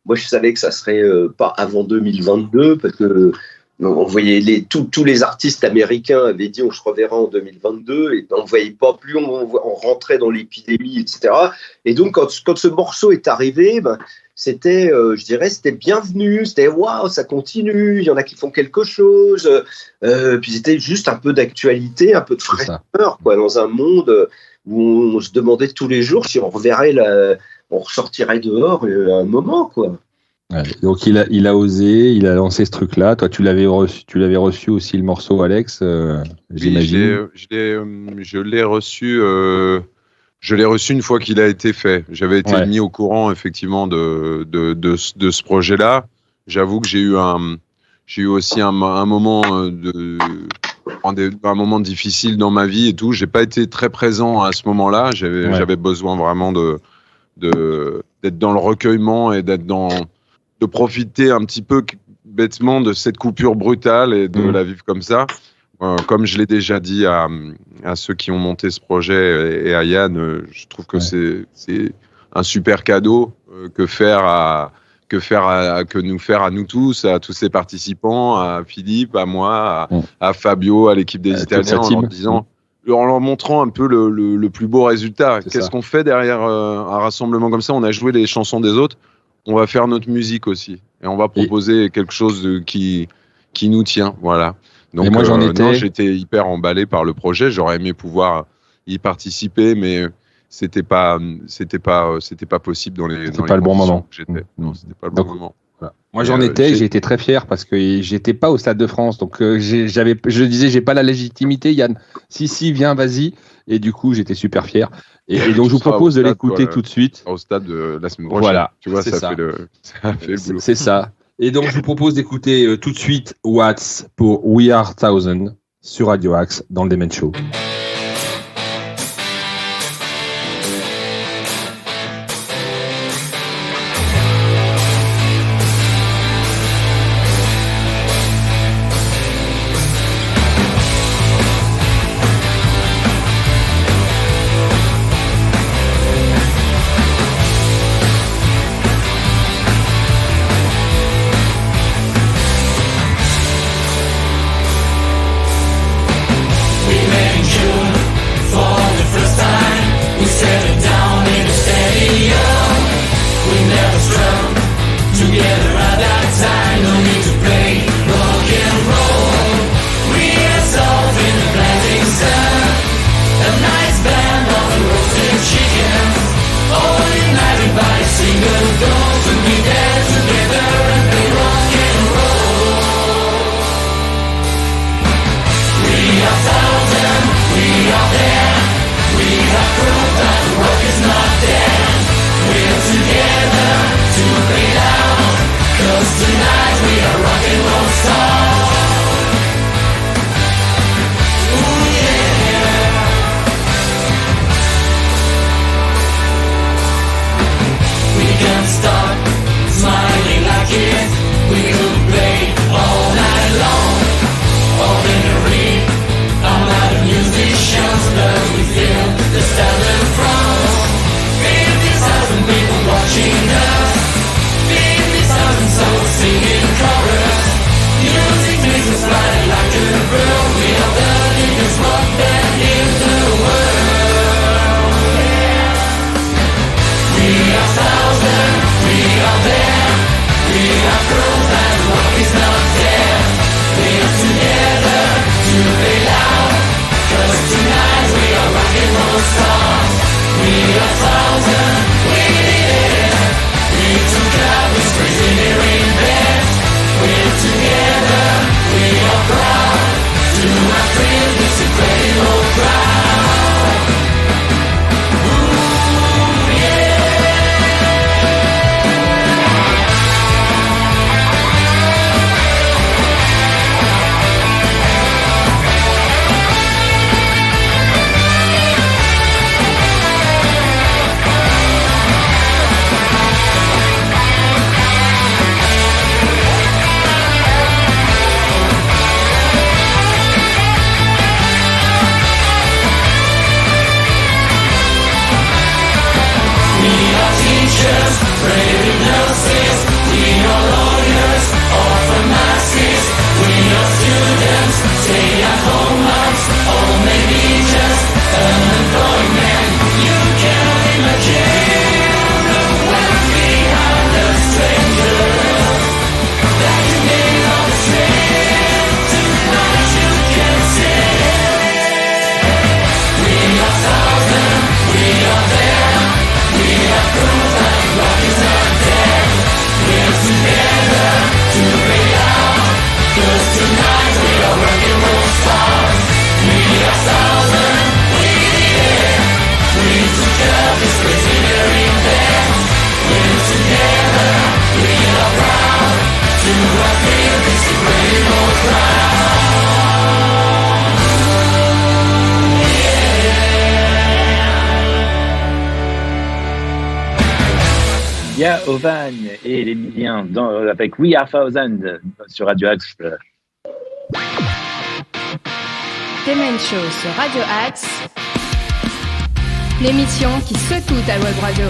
Moi je savais que ça serait pas avant 2022 parce que on voyait tous les artistes américains avaient dit on se reverra en 2022 et on voyait pas plus, on rentrait dans l'épidémie, etc. Et donc quand ce morceau est arrivé, c'était, je dirais, c'était bienvenu, c'était waouh, ça continue, il y en a qui font quelque chose, puis c'était juste un peu d'actualité, un peu de fraîcheur, quoi, dans un monde où on se demandait tous les jours si on ressortirait dehors à un moment, quoi. Ouais, donc il a osé, il a lancé ce truc-là. Toi, tu l'avais reçu aussi le morceau, Alex, j'imagine. Oui, je l'ai reçu. Je l'ai reçu une fois qu'il a été fait. J'avais été mis au courant effectivement de ce projet-là. J'avoue que j'ai eu aussi un moment un moment difficile dans ma vie et tout. J'ai pas été très présent à ce moment-là. J'avais besoin vraiment d'être dans le recueillement et de profiter un petit peu bêtement de cette coupure brutale et de la vivre comme ça. Comme je l'ai déjà dit à ceux qui ont monté ce projet et à Yann, je trouve que c'est un super cadeau que nous faire à nous tous, à tous ces participants, à Philippe, à moi, à Fabio, à l'équipe des Italiens, en leur montrant un peu le plus beau résultat. Qu'est-ce qu'on fait derrière un rassemblement comme ça? On a joué les chansons des autres, on va faire notre musique aussi. Et on va proposer quelque chose qui nous tient. Voilà. Donc, moi, j'étais hyper emballé par le projet. J'aurais aimé pouvoir y participer, mais c'était pas possible dans les pas le bon moment. Non, c'était pas le bon moment. Voilà. Moi, j'ai été très fier parce que j'étais pas au Stade de France, donc je disais, j'ai pas la légitimité, Yann. Si, viens, vas-y. Et du coup, j'étais super fier. Et donc, je vous propose de l'écouter tout de suite. Au stade de la semaine prochaine. Voilà. Tu vois, ça fait le boulot. C'est ça. Et donc, je vous propose d'écouter tout de suite Watts pour We Are 1000 sur Radio Axe dans le Demen Show. Ovan et les Milliens avec We Are Thousand sur Radio Axe. Demen Show sur Radio Axe, l'émission qui secoue ta web radio.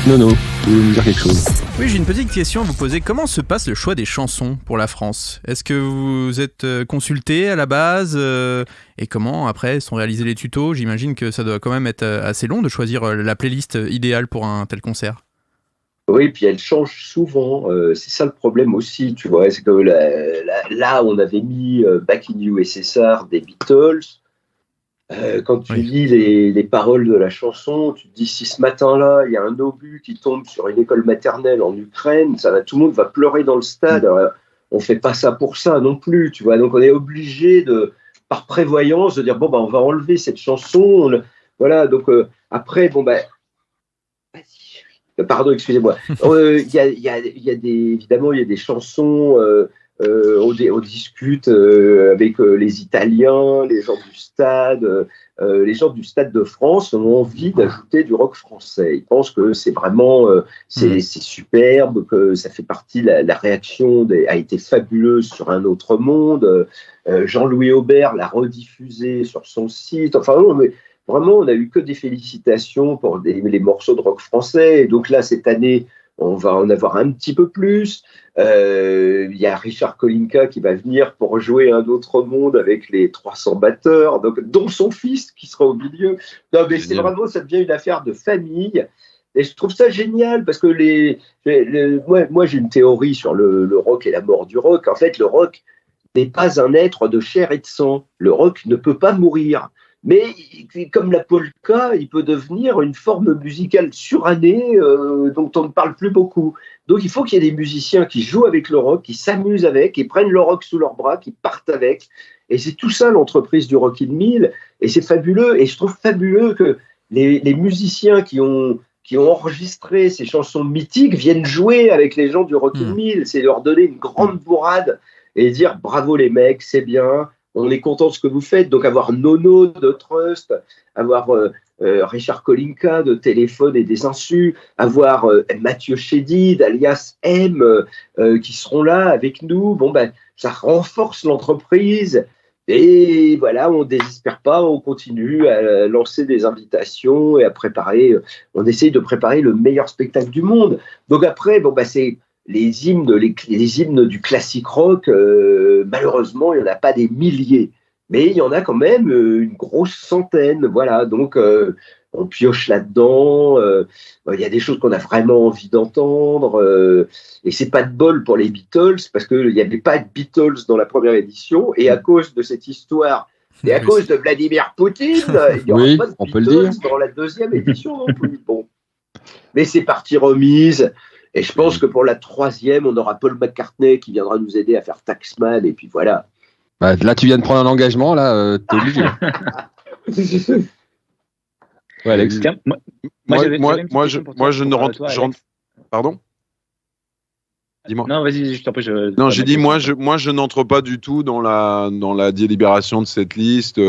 Nono, vous voulez me dire quelque chose? Oui, j'ai une petite question à vous poser. Comment se passe le choix des chansons pour la France? Est-ce que vous êtes consulté à la base et comment après sont réalisés les tutos? J'imagine que ça doit quand même être assez long de choisir la playlist idéale pour un tel concert. Oui, puis elle change souvent. C'est ça le problème aussi, tu vois. C'est que là, on avait mis Back in USSR des Beatles. Quand tu lis les paroles de la chanson, tu te dis si ce matin-là, il y a un obus qui tombe sur une école maternelle en Ukraine, tout le monde va pleurer dans le stade. Alors, on fait pas ça pour ça non plus, tu vois. Donc on est obligé par prévoyance de dire bon on va enlever cette chanson. Voilà. Donc après pardon, excusez-moi. Évidemment, il y a des chansons. On discute avec les Italiens, les gens du stade. Les gens du Stade de France ont envie d'ajouter du rock français. Ils pensent que c'est vraiment c'est superbe, que ça fait partie. La réaction a été fabuleuse sur Un autre monde. Jean-Louis Aubert l'a rediffusé sur son site. Enfin, vraiment, on n'a eu que des félicitations pour les morceaux de rock français. Et donc là, cette année, on va en avoir un petit peu plus. Il y a Richard Kolinka qui va venir pour jouer Un autre monde avec les 300 batteurs, dont son fils qui sera au milieu. Non, mais c'est vraiment, ça devient une affaire de famille. Et je trouve ça génial parce que moi, j'ai une théorie sur le rock et la mort du rock. En fait, le rock n'est pas un être de chair et de sang. Le rock ne peut pas mourir. Mais comme la polka, il peut devenir une forme musicale surannée dont on ne parle plus beaucoup. Donc il faut qu'il y ait des musiciens qui jouent avec le rock, qui s'amusent avec, qui prennent le rock sous leurs bras, qui partent avec. Et c'est tout ça l'entreprise du Rock in 1000. Et c'est fabuleux. Et je trouve fabuleux que les musiciens qui ont enregistré ces chansons mythiques viennent jouer avec les gens du Rock in 1000. C'est leur donner une grande bourrade et dire bravo les mecs, c'est bien. On est content de ce que vous faites. Donc, avoir Nono de Trust, avoir Richard Kolinka de Téléphone et des Insus, avoir Mathieu Chédid, alias M, qui seront là avec nous. Ça renforce l'entreprise. Et voilà, on ne désespère pas, on continue à lancer des invitations et à préparer. On essaye de préparer le meilleur spectacle du monde. Donc, après, c'est. Les hymnes du classique rock, malheureusement, il n'y en a pas des milliers. Mais il y en a quand même une grosse centaine. Voilà, donc on pioche là-dedans. Il y a des choses qu'on a vraiment envie d'entendre. Et c'est pas de bol pour les Beatles, parce qu'il n'y avait pas de Beatles dans la première édition. Et à cause de cette histoire, et à cause de Vladimir Poutine, il n'y aura pas de Beatles dans la deuxième édition non plus. Bon. Mais c'est partie remise. Et je pense que pour la troisième, on aura Paul McCartney qui viendra nous aider à faire Taxman, et puis voilà. Là, tu viens de prendre un engagement, là, t'es obligé. Ouais, Alex. Moi, je ne rentre. Pardon ? Dis-moi. Non, vas-y, je t'en prie. Non, j'ai dit, moi, je n'entre pas du tout dans la délibération de cette liste.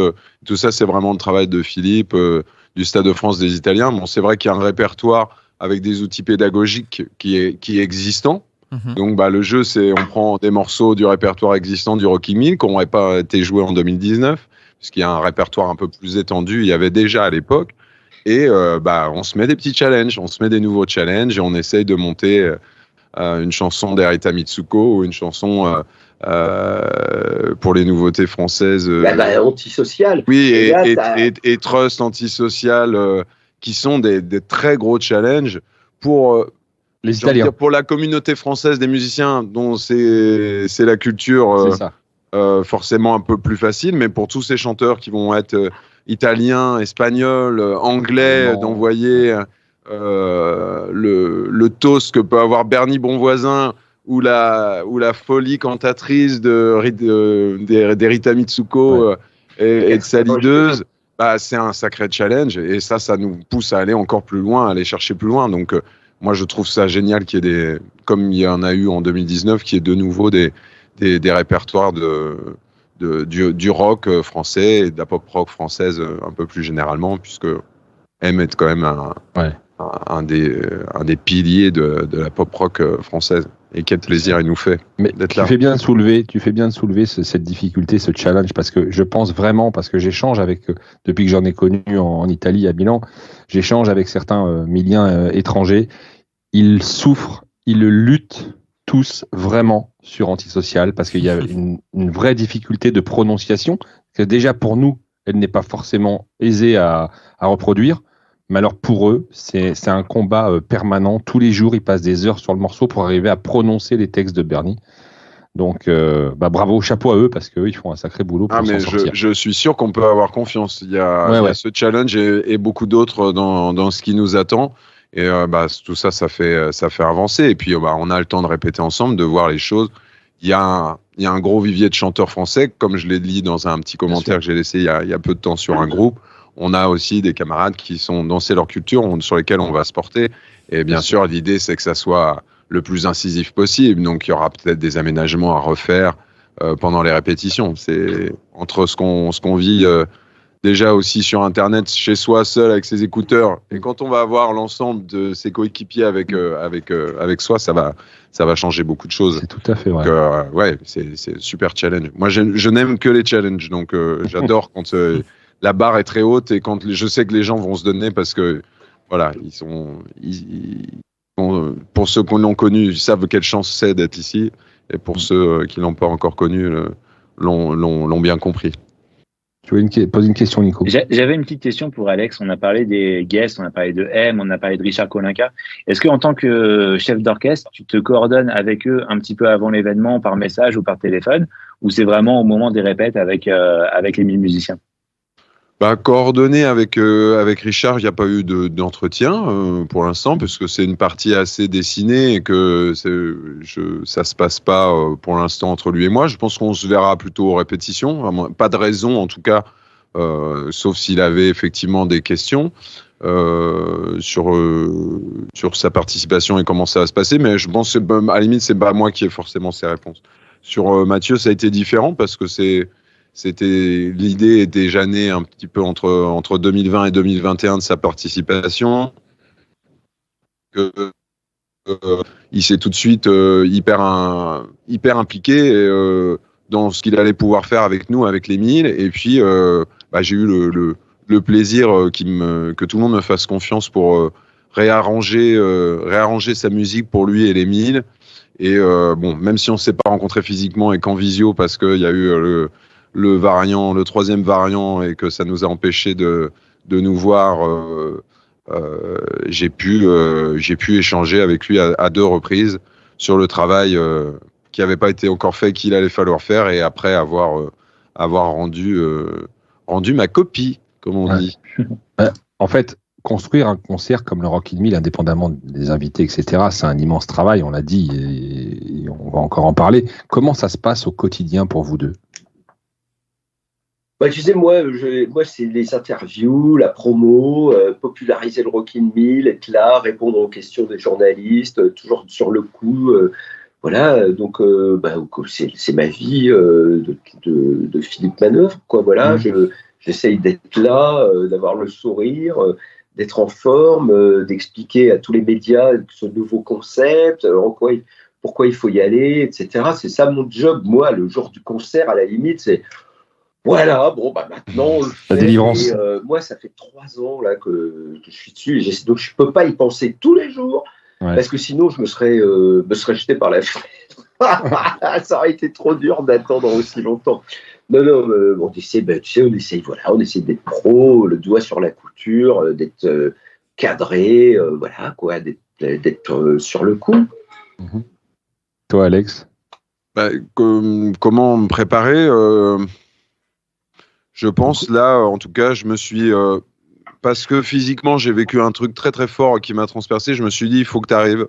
Tout ça, c'est vraiment le travail de Philippe, du Stade de France des Italiens. Bon, c'est vrai qu'il y a un répertoire avec des outils pédagogiques qui est existant. Donc le jeu, c'est on prend des morceaux du répertoire existant du Rock in 1000 qui n'auraient pas été joués en 2019, puisqu'il y a un répertoire un peu plus étendu, il y avait déjà à l'époque. Et on se met des petits challenges, on se met des nouveaux challenges et on essaye de monter une chanson d'Erita Mitsuko ou une chanson pour les nouveautés françaises. Antisocial. Oui, et Trust, Antisocial, qui sont des très gros challenges pour les Italiens. Pour la communauté française des musiciens, dont c'est la culture forcément un peu plus facile, mais pour tous ces chanteurs qui vont être italiens, espagnols, anglais, d'envoyer le toast que peut avoir Bernie Bonvoisin ou la folie cantatrice d'Erita Mitsuko et de sa leaduse. C'est un sacré challenge et ça nous pousse à aller encore plus loin, à aller chercher plus loin. Donc, moi, je trouve ça génial qu'il y ait comme il y en a eu en 2019, qu'il y ait de nouveau des répertoires du rock français et de la pop rock française un peu plus généralement, puisque M est quand même un des piliers de la pop rock française. Et quel plaisir il nous fait d'être là. Tu fais bien de soulever cette difficulté, ce challenge, parce que je pense vraiment, parce que j'échange depuis que j'en ai connu en Italie, à Milan, j'échange avec certains miliens étrangers. Ils souffrent, ils luttent tous vraiment sur Antisocial, parce qu'il y a une vraie difficulté de prononciation, que déjà pour nous, elle n'est pas forcément aisée à reproduire. Mais alors pour eux, c'est un combat permanent. Tous les jours, ils passent des heures sur le morceau pour arriver à prononcer les textes de Bernie. Donc bravo, chapeau à eux, parce qu'eux, ils font un sacré boulot pour s'en sortir. Je suis sûr qu'on peut avoir confiance. Il y a ce challenge et beaucoup d'autres dans ce qui nous attend. Et tout ça, ça fait avancer. Et puis on a le temps de répéter ensemble, de voir les choses. Il y a un gros vivier de chanteurs français, comme je l'ai dit dans un petit commentaire que j'ai laissé il y a peu de temps sur un groupe. On a aussi des camarades qui sont dansés leur culture, sur lesquels on va se porter. Et bien sûr, l'idée, c'est que ça soit le plus incisif possible. Donc, il y aura peut-être des aménagements à refaire pendant les répétitions. C'est entre ce qu'on vit déjà aussi sur Internet, chez soi, seul, avec ses écouteurs. Et quand on va avoir l'ensemble de ses coéquipiers avec soi, ça va changer beaucoup de choses. C'est tout à fait vrai. Donc, c'est super challenge. Moi, je n'aime que les challenges. Donc, j'adore quand... la barre est très haute et quand je sais que les gens vont se donner parce que voilà, pour ceux qui l'ont connu, ils savent quelle chance c'est d'être ici, et pour ceux qui l'ont pas encore connu, l'ont bien compris. Tu veux poser une question, Nico? J'avais une petite question pour Alex. On a parlé des guests, on a parlé de M, on a parlé de Richard Kolinka. Est-ce que en tant que chef d'orchestre, tu te coordonnes avec eux un petit peu avant l'événement par message ou par téléphone, ou c'est vraiment au moment des répètes avec les 1000 musiciens? Coordonné avec Richard, il n'y a pas eu d'entretien pour l'instant, parce que c'est une partie assez dessinée et que ça se passe pas pour l'instant entre lui et moi. Je pense qu'on se verra plutôt aux répétitions. Pas de raison, en tout cas, sauf s'il avait effectivement des questions sur sa participation et comment ça va se passer. Mais je pense que à la limite, c'est pas moi qui ai forcément ces réponses. Sur Mathieu, ça a été différent parce que l'idée est déjà née un petit peu entre 2020 et 2021 de sa participation. Il s'est tout de suite hyper impliqué dans ce qu'il allait pouvoir faire avec nous, avec les 1000. Et puis, j'ai eu le plaisir que tout le monde me fasse confiance pour réarranger sa musique pour lui et les 1000. Et même si on ne s'est pas rencontré physiquement et qu'en visio, parce qu'il y a eu le troisième variant, et que ça nous a empêché de nous voir, j'ai pu échanger avec lui à 2 reprises sur le travail qui n'avait pas été encore fait, qu'il allait falloir faire, et après avoir rendu ma copie, comme on dit. En fait, construire un concert comme le Rock in 1000, indépendamment des invités, etc., c'est un immense travail, on l'a dit, et on va encore en parler. Comment ça se passe au quotidien pour vous deux? Tu sais, moi, c'est les interviews, la promo, populariser le Rock in 1000, être là, répondre aux questions des journalistes, toujours sur le coup. Voilà, donc c'est ma vie de Philippe Manœuvre, quoi. Voilà, j'essaye d'être là, d'avoir le sourire, d'être en forme, d'expliquer à tous les médias ce nouveau concept, pourquoi il faut y aller, etc. C'est ça mon job, moi, le jour du concert, à la limite, c'est voilà, maintenant on le fait. La délivrance. Et, moi, ça fait 3 ans là que je suis dessus, donc je peux pas y penser tous les jours, parce que sinon je me serais jeté par la fenêtre. Ça aurait été trop dur d'attendre aussi longtemps. Non, on essaie, on essaie d'être pro, le doigt sur la couture, d'être cadré, d'être sur le coup. Toi, Alex? Comment me préparer je pense, là, en tout cas, je me suis... parce que physiquement, j'ai vécu un truc très, très fort qui m'a transpercé. Je me suis dit, il faut que tu arrives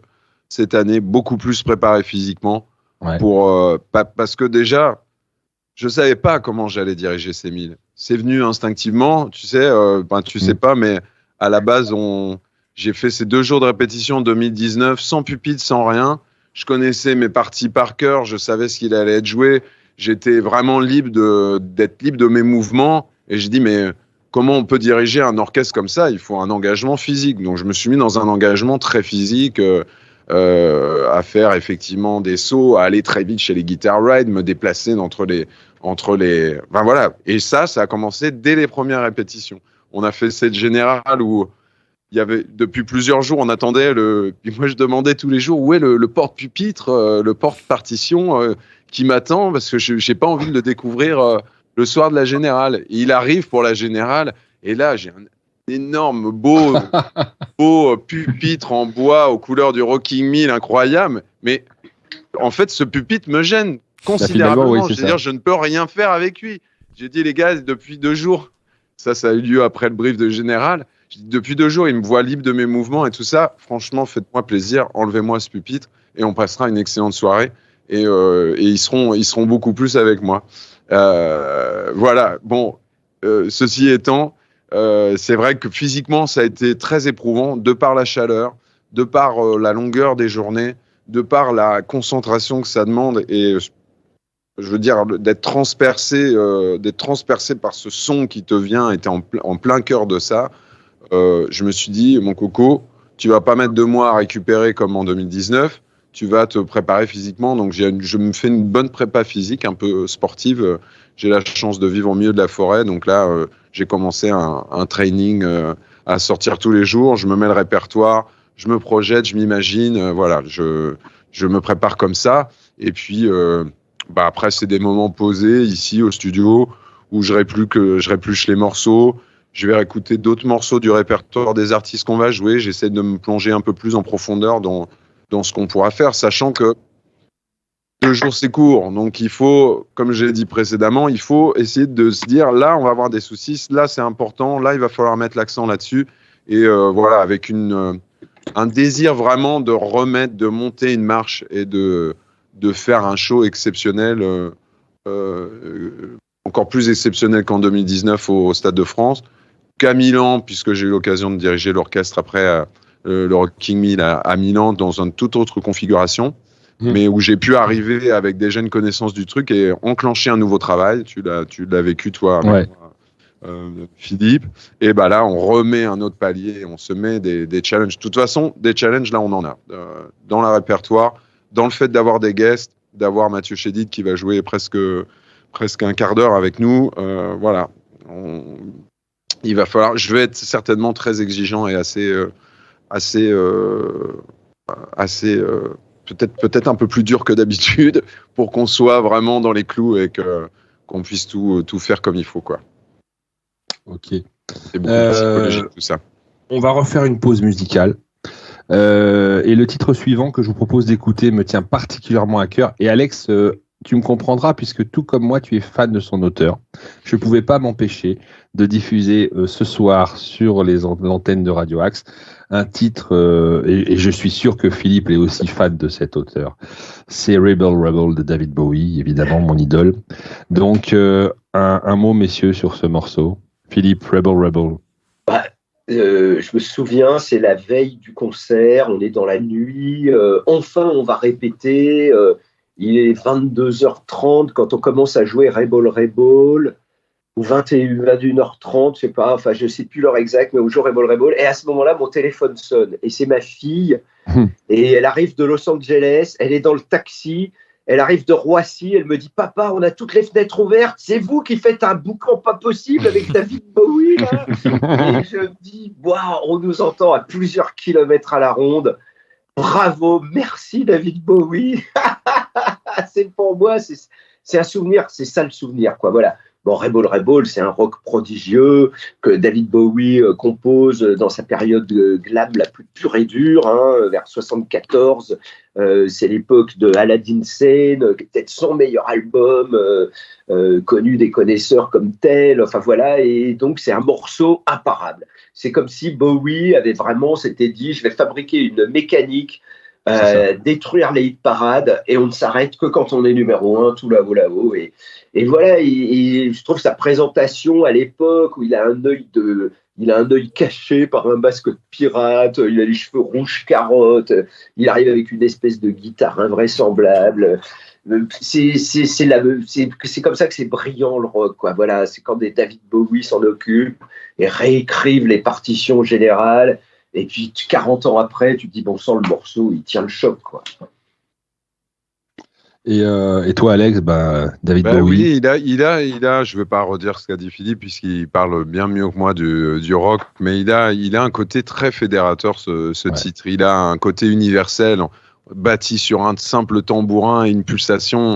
cette année beaucoup plus préparé physiquement. Parce que déjà, je ne savais pas comment j'allais diriger ces 1000. C'est venu instinctivement, tu sais, sais pas, mais à la base, j'ai fait ces 2 jours de répétition en 2019, sans pupitre, sans rien. Je connaissais mes parties par cœur, je savais ce qu'il allait être joué. J'étais vraiment d'être libre de mes mouvements, et je dis, mais comment on peut diriger un orchestre comme ça? Il faut un engagement physique. Donc, je me suis mis dans un engagement très physique, à faire effectivement des sauts, à aller très vite chez les guitar rides, me déplacer entre les, enfin voilà. Et ça a commencé dès les premières répétitions. On a fait cette générale où il y avait, depuis plusieurs jours, on attendait puis moi je demandais tous les jours où est le porte-pupitre, le porte-partition qui m'attend, parce que j'ai pas envie de le découvrir le soir de la générale. Et il arrive pour la générale, et là j'ai un énorme beau pupitre en bois aux couleurs du Rocking Mill, incroyable. Mais en fait, ce pupitre me gêne considérablement. Oui, c'est-à-dire, je ne peux rien faire avec lui. J'ai dit, les gars, depuis 2 jours, ça a eu lieu après le brief de général. J'ai dit, depuis 2 jours, il me voit libre de mes mouvements et tout ça. Franchement, faites-moi plaisir, enlevez-moi ce pupitre et on passera une excellente soirée. Et ils seront beaucoup plus avec moi. Voilà. Bon, ceci étant, c'est vrai que physiquement, ça a été très éprouvant, de par la chaleur, de par la longueur des journées, de par la concentration que ça demande, et je veux dire, d'être transpercé par ce son qui te vient, et t'es en plein cœur de ça. Je me suis dit, mon coco, tu vas pas mettre 2 mois à récupérer comme en 2019, tu vas te préparer physiquement. Donc je me fais une bonne prépa physique, un peu sportive. J'ai la chance de vivre au milieu de la forêt, donc là, j'ai commencé un training à sortir tous les jours. Je me mets le répertoire, je me projette, je m'imagine. Voilà, je me prépare comme ça. Et puis, après, c'est des moments posés ici au studio où je répluche les morceaux. Je vais réécouter d'autres morceaux du répertoire des artistes qu'on va jouer. J'essaie de me plonger un peu plus en profondeur dans ce qu'on pourra faire, sachant que 2 jours, c'est court. Donc, il faut, comme j'ai dit précédemment, il faut essayer de se dire, là, on va avoir des soucis, là, c'est important, là, il va falloir mettre l'accent là-dessus. Et voilà, avec un désir vraiment de monter une marche et de faire un show exceptionnel, encore plus exceptionnel qu'en 2019 au Stade de France, qu'à Milan, puisque j'ai eu l'occasion de diriger l'orchestre après le Rocking Mill à Milan dans une toute autre configuration. Mais où j'ai pu arriver avec des jeunes connaissances du truc et enclencher un nouveau travail. Tu l'as vécu, toi, avec moi, Philippe. Et là, on remet un autre palier, on se met des challenges. De toute façon, des challenges, là, on en a. Dans le répertoire, dans le fait d'avoir des guests, d'avoir Mathieu Chédid qui va jouer presque un quart d'heure avec nous. Voilà. Il va falloir. Je vais être certainement très exigeant et assez peut-être un peu plus dur que d'habitude pour qu'on soit vraiment dans les clous et qu'on puisse tout faire comme il faut, quoi. Ok. C'est beaucoup de psychologie, tout ça. On va refaire une pause musicale. Et le titre suivant que je vous propose d'écouter me tient particulièrement à cœur. Et Alex, tu me comprendras puisque tout comme moi, tu es fan de son auteur. Je ne pouvais pas m'empêcher de diffuser ce soir sur l'antenne de Radio Axe un titre, et je suis sûr que Philippe est aussi fan de cet auteur. C'est Rebel de David Bowie, évidemment mon idole. Donc, un mot, messieurs, sur ce morceau. Philippe, Rebel. Je me souviens, c'est la veille du concert, on est dans la nuit, enfin on va répéter, il est 22h30 quand on commence à jouer Rebel, ou 21h30, je sais pas, enfin je sais plus l'heure exacte, mais on joue Rebel, et à ce moment-là, mon téléphone sonne, et c'est ma fille, et elle arrive de Los Angeles, elle est dans le taxi, elle arrive de Roissy, elle me dit « Papa, on a toutes les fenêtres ouvertes, c'est vous qui faites un boucan pas possible avec David Bowie, là ?» Et je me dis « Waouh, on nous entend à plusieurs kilomètres à la ronde. Bravo, merci David Bowie. » C'est pour moi, c'est un souvenir, c'est ça le souvenir, quoi, voilà. Bon, Rebel, c'est un rock prodigieux que David Bowie compose dans sa période glam la plus pure et dure, vers 74. C'est l'époque de Aladdin Sane, qui est peut-être son meilleur album, connu des connaisseurs comme tel. Enfin voilà, et donc c'est un morceau imparable. C'est comme si Bowie avait vraiment s'était dit, je vais fabriquer une mécanique, détruire les hit parades, et on ne s'arrête que quand on est numéro 1, tout là-haut. Et voilà, et je trouve sa présentation à l'époque où il a un œil de il a un œil caché par un masque de pirate, il a les cheveux rouges carottes, il arrive avec une espèce de guitare invraisemblable. C'est comme ça que c'est brillant le rock, quoi. Voilà, c'est quand des David Bowie s'en occupent et réécrivent les partitions générales. Et puis 40 ans après, tu te dis bon sang, le morceau, il tient le choc, quoi. Et toi, Alex, David Bowie. Oui, il a. Je ne vais pas redire ce qu'a dit Philippe puisqu'il parle bien mieux que moi du rock, mais il a un côté très fédérateur ce titre. Il a un côté universel, bâti sur un simple tambourin et une pulsation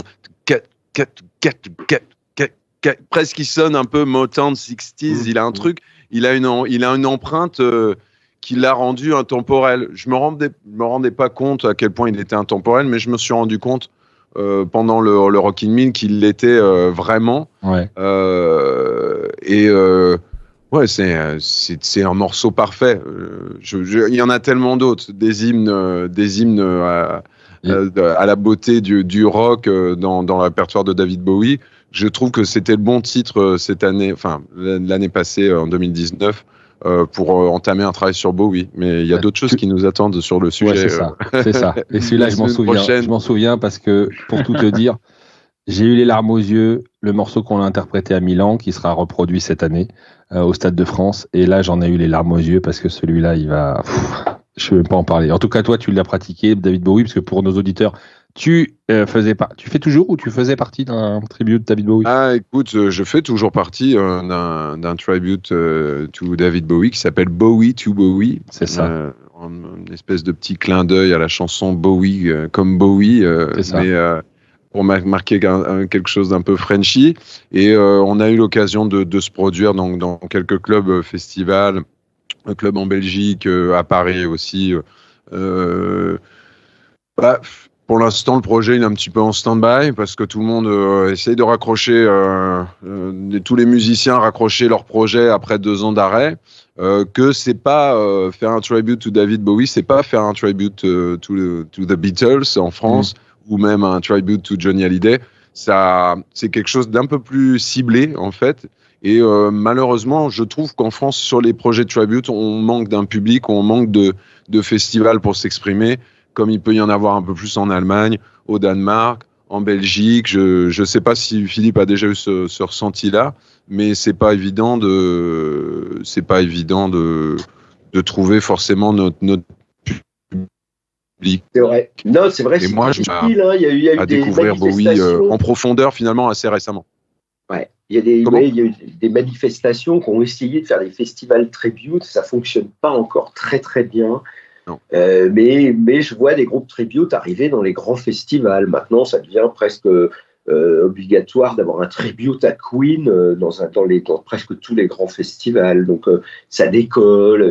presque qui sonne un peu Motown 60s. Il a un truc, il a une empreinte qui l'a rendu intemporel. Je me rendais pas compte à quel point il était intemporel, mais je me suis rendu compte pendant le Rockin' Mill qu'il l'était vraiment. Ouais. C'est un morceau parfait. Il y en a tellement d'autres, des hymnes à la beauté du rock dans le répertoire de David Bowie. Je trouve que c'était le bon titre cette année, enfin l'année passée en 2019. Pour entamer un travail sur Bowie, mais il y a d'autres choses qui nous attendent sur le sujet. Ouais, c'est ça. Et celui-là, je m'en souviens parce que, pour tout te dire, j'ai eu les larmes aux yeux, le morceau qu'on a interprété à Milan, qui sera reproduit cette année au Stade de France, et là, j'en ai eu les larmes aux yeux parce que celui-là, je ne vais même pas en parler. En tout cas, toi, tu l'as pratiqué, David Bowie, parce que pour nos auditeurs, tu fais toujours ou tu faisais partie d'un tribute David Bowie? Ah, écoute, je fais toujours partie d'un tribute to David Bowie qui s'appelle Bowie to Bowie. C'est ça. Une espèce de petit clin d'œil à la chanson Bowie comme Bowie, mais pour marquer quelque chose d'un peu Frenchy. Et on a eu l'occasion de se produire dans quelques clubs festivals, un club en Belgique, à Paris aussi. Pour l'instant, le projet il est un petit peu en stand-by parce que tout le monde essaye de raccrocher, tous les musiciens raccrocher leur projet après 2 ans d'arrêt. Que c'est pas faire un tribute to David Bowie, c'est pas faire un tribute to the Beatles en France ou même un tribute to Johnny Hallyday. Ça, c'est quelque chose d'un peu plus ciblé en fait. Et malheureusement, je trouve qu'en France, sur les projets de tribute, on manque d'un public, on manque de festivals pour s'exprimer. Comme il peut y en avoir un peu plus en Allemagne, au Danemark, en Belgique. Je ne sais pas si Philippe a déjà eu ce ressenti-là, mais c'est pas évident de trouver forcément notre public. C'est vrai. Non, c'est vrai. Et moi, je il y a eu des découvrir Bowie en profondeur finalement assez récemment. Ouais. Il y a eu des manifestations qui ont essayé de faire des festivals tribute. Ça fonctionne pas encore très très bien. Mais je vois des groupes tribute arriver dans les grands festivals. Maintenant, ça devient presque obligatoire d'avoir un tribute à Queen dans presque tous les grands festivals. Donc, ça décolle.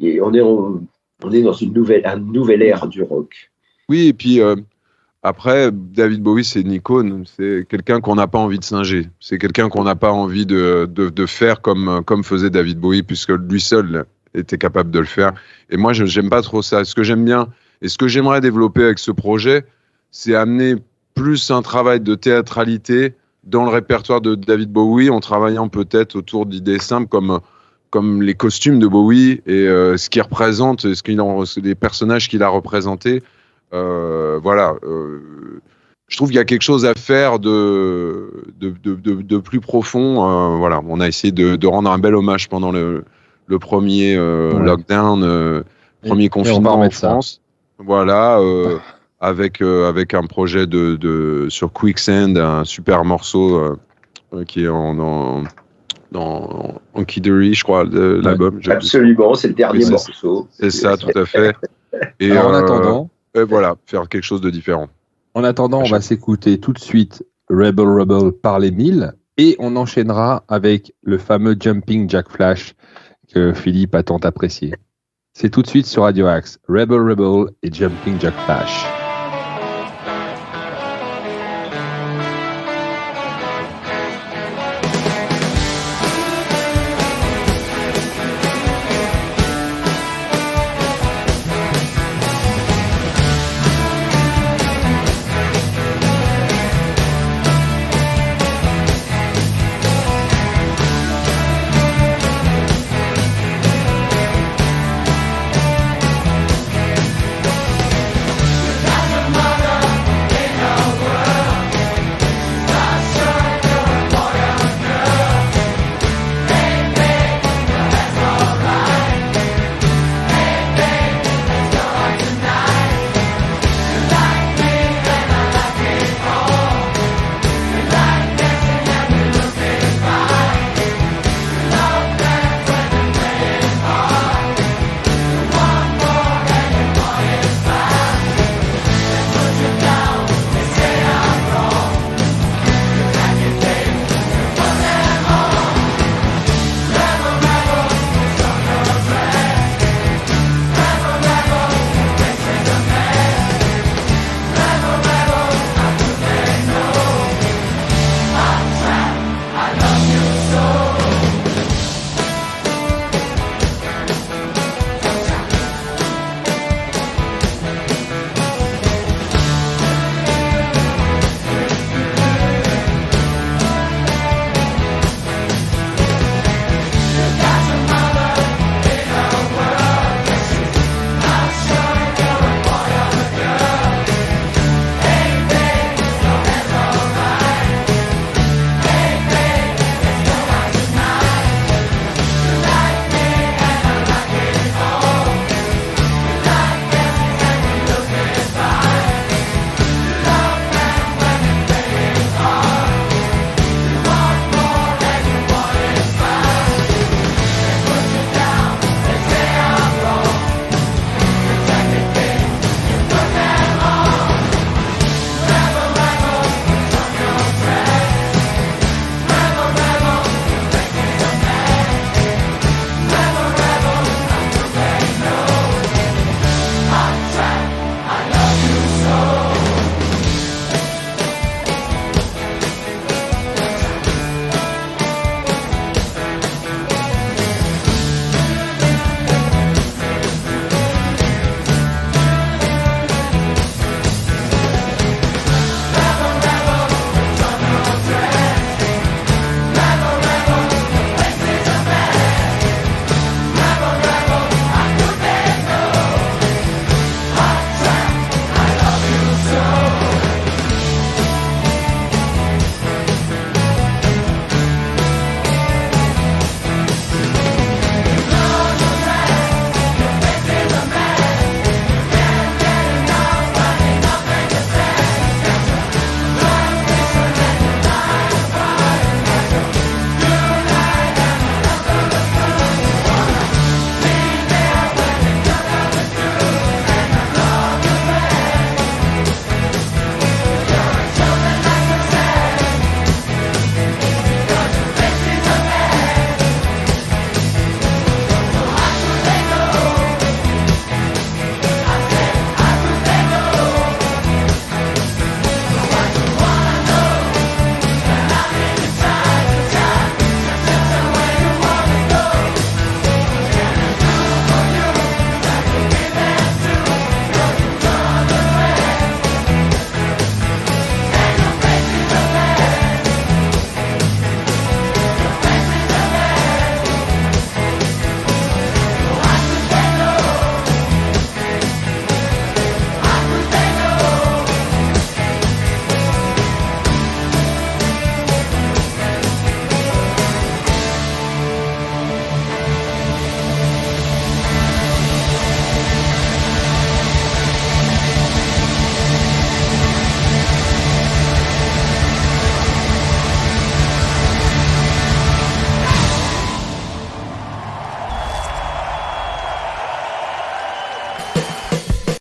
On est dans une nouvelle ère du rock. Oui, et puis après, David Bowie, c'est une icône. C'est quelqu'un qu'on n'a pas envie de singer. C'est quelqu'un qu'on n'a pas envie de faire comme faisait David Bowie, puisque lui seul était capable de le faire. Et moi, j'aime pas trop ça. Ce que j'aime bien et ce que j'aimerais développer avec ce projet, c'est amener plus un travail de théâtralité dans le répertoire de David Bowie, en travaillant peut-être autour d'idées simples comme les costumes de Bowie et ce qu'il représente, les personnages qu'il a représentés. Je trouve qu'il y a quelque chose à faire de plus profond. On a essayé de rendre un bel hommage pendant le premier lockdown, premier confinement en France. Voilà, avec un projet sur Quicksand, un super morceau qui est dans Kiddery, je crois, l'album. Absolument, c'est le dernier morceau. C'est ça, tout à fait. Et alors, en attendant, faire quelque chose de différent. En attendant, on va s'écouter tout de suite Rebel par les 1000 et on enchaînera avec le fameux Jumping Jack Flash que Philippe a tant apprécié. C'est tout de suite sur Radio Axe, Rebel et Jumping Jack Flash.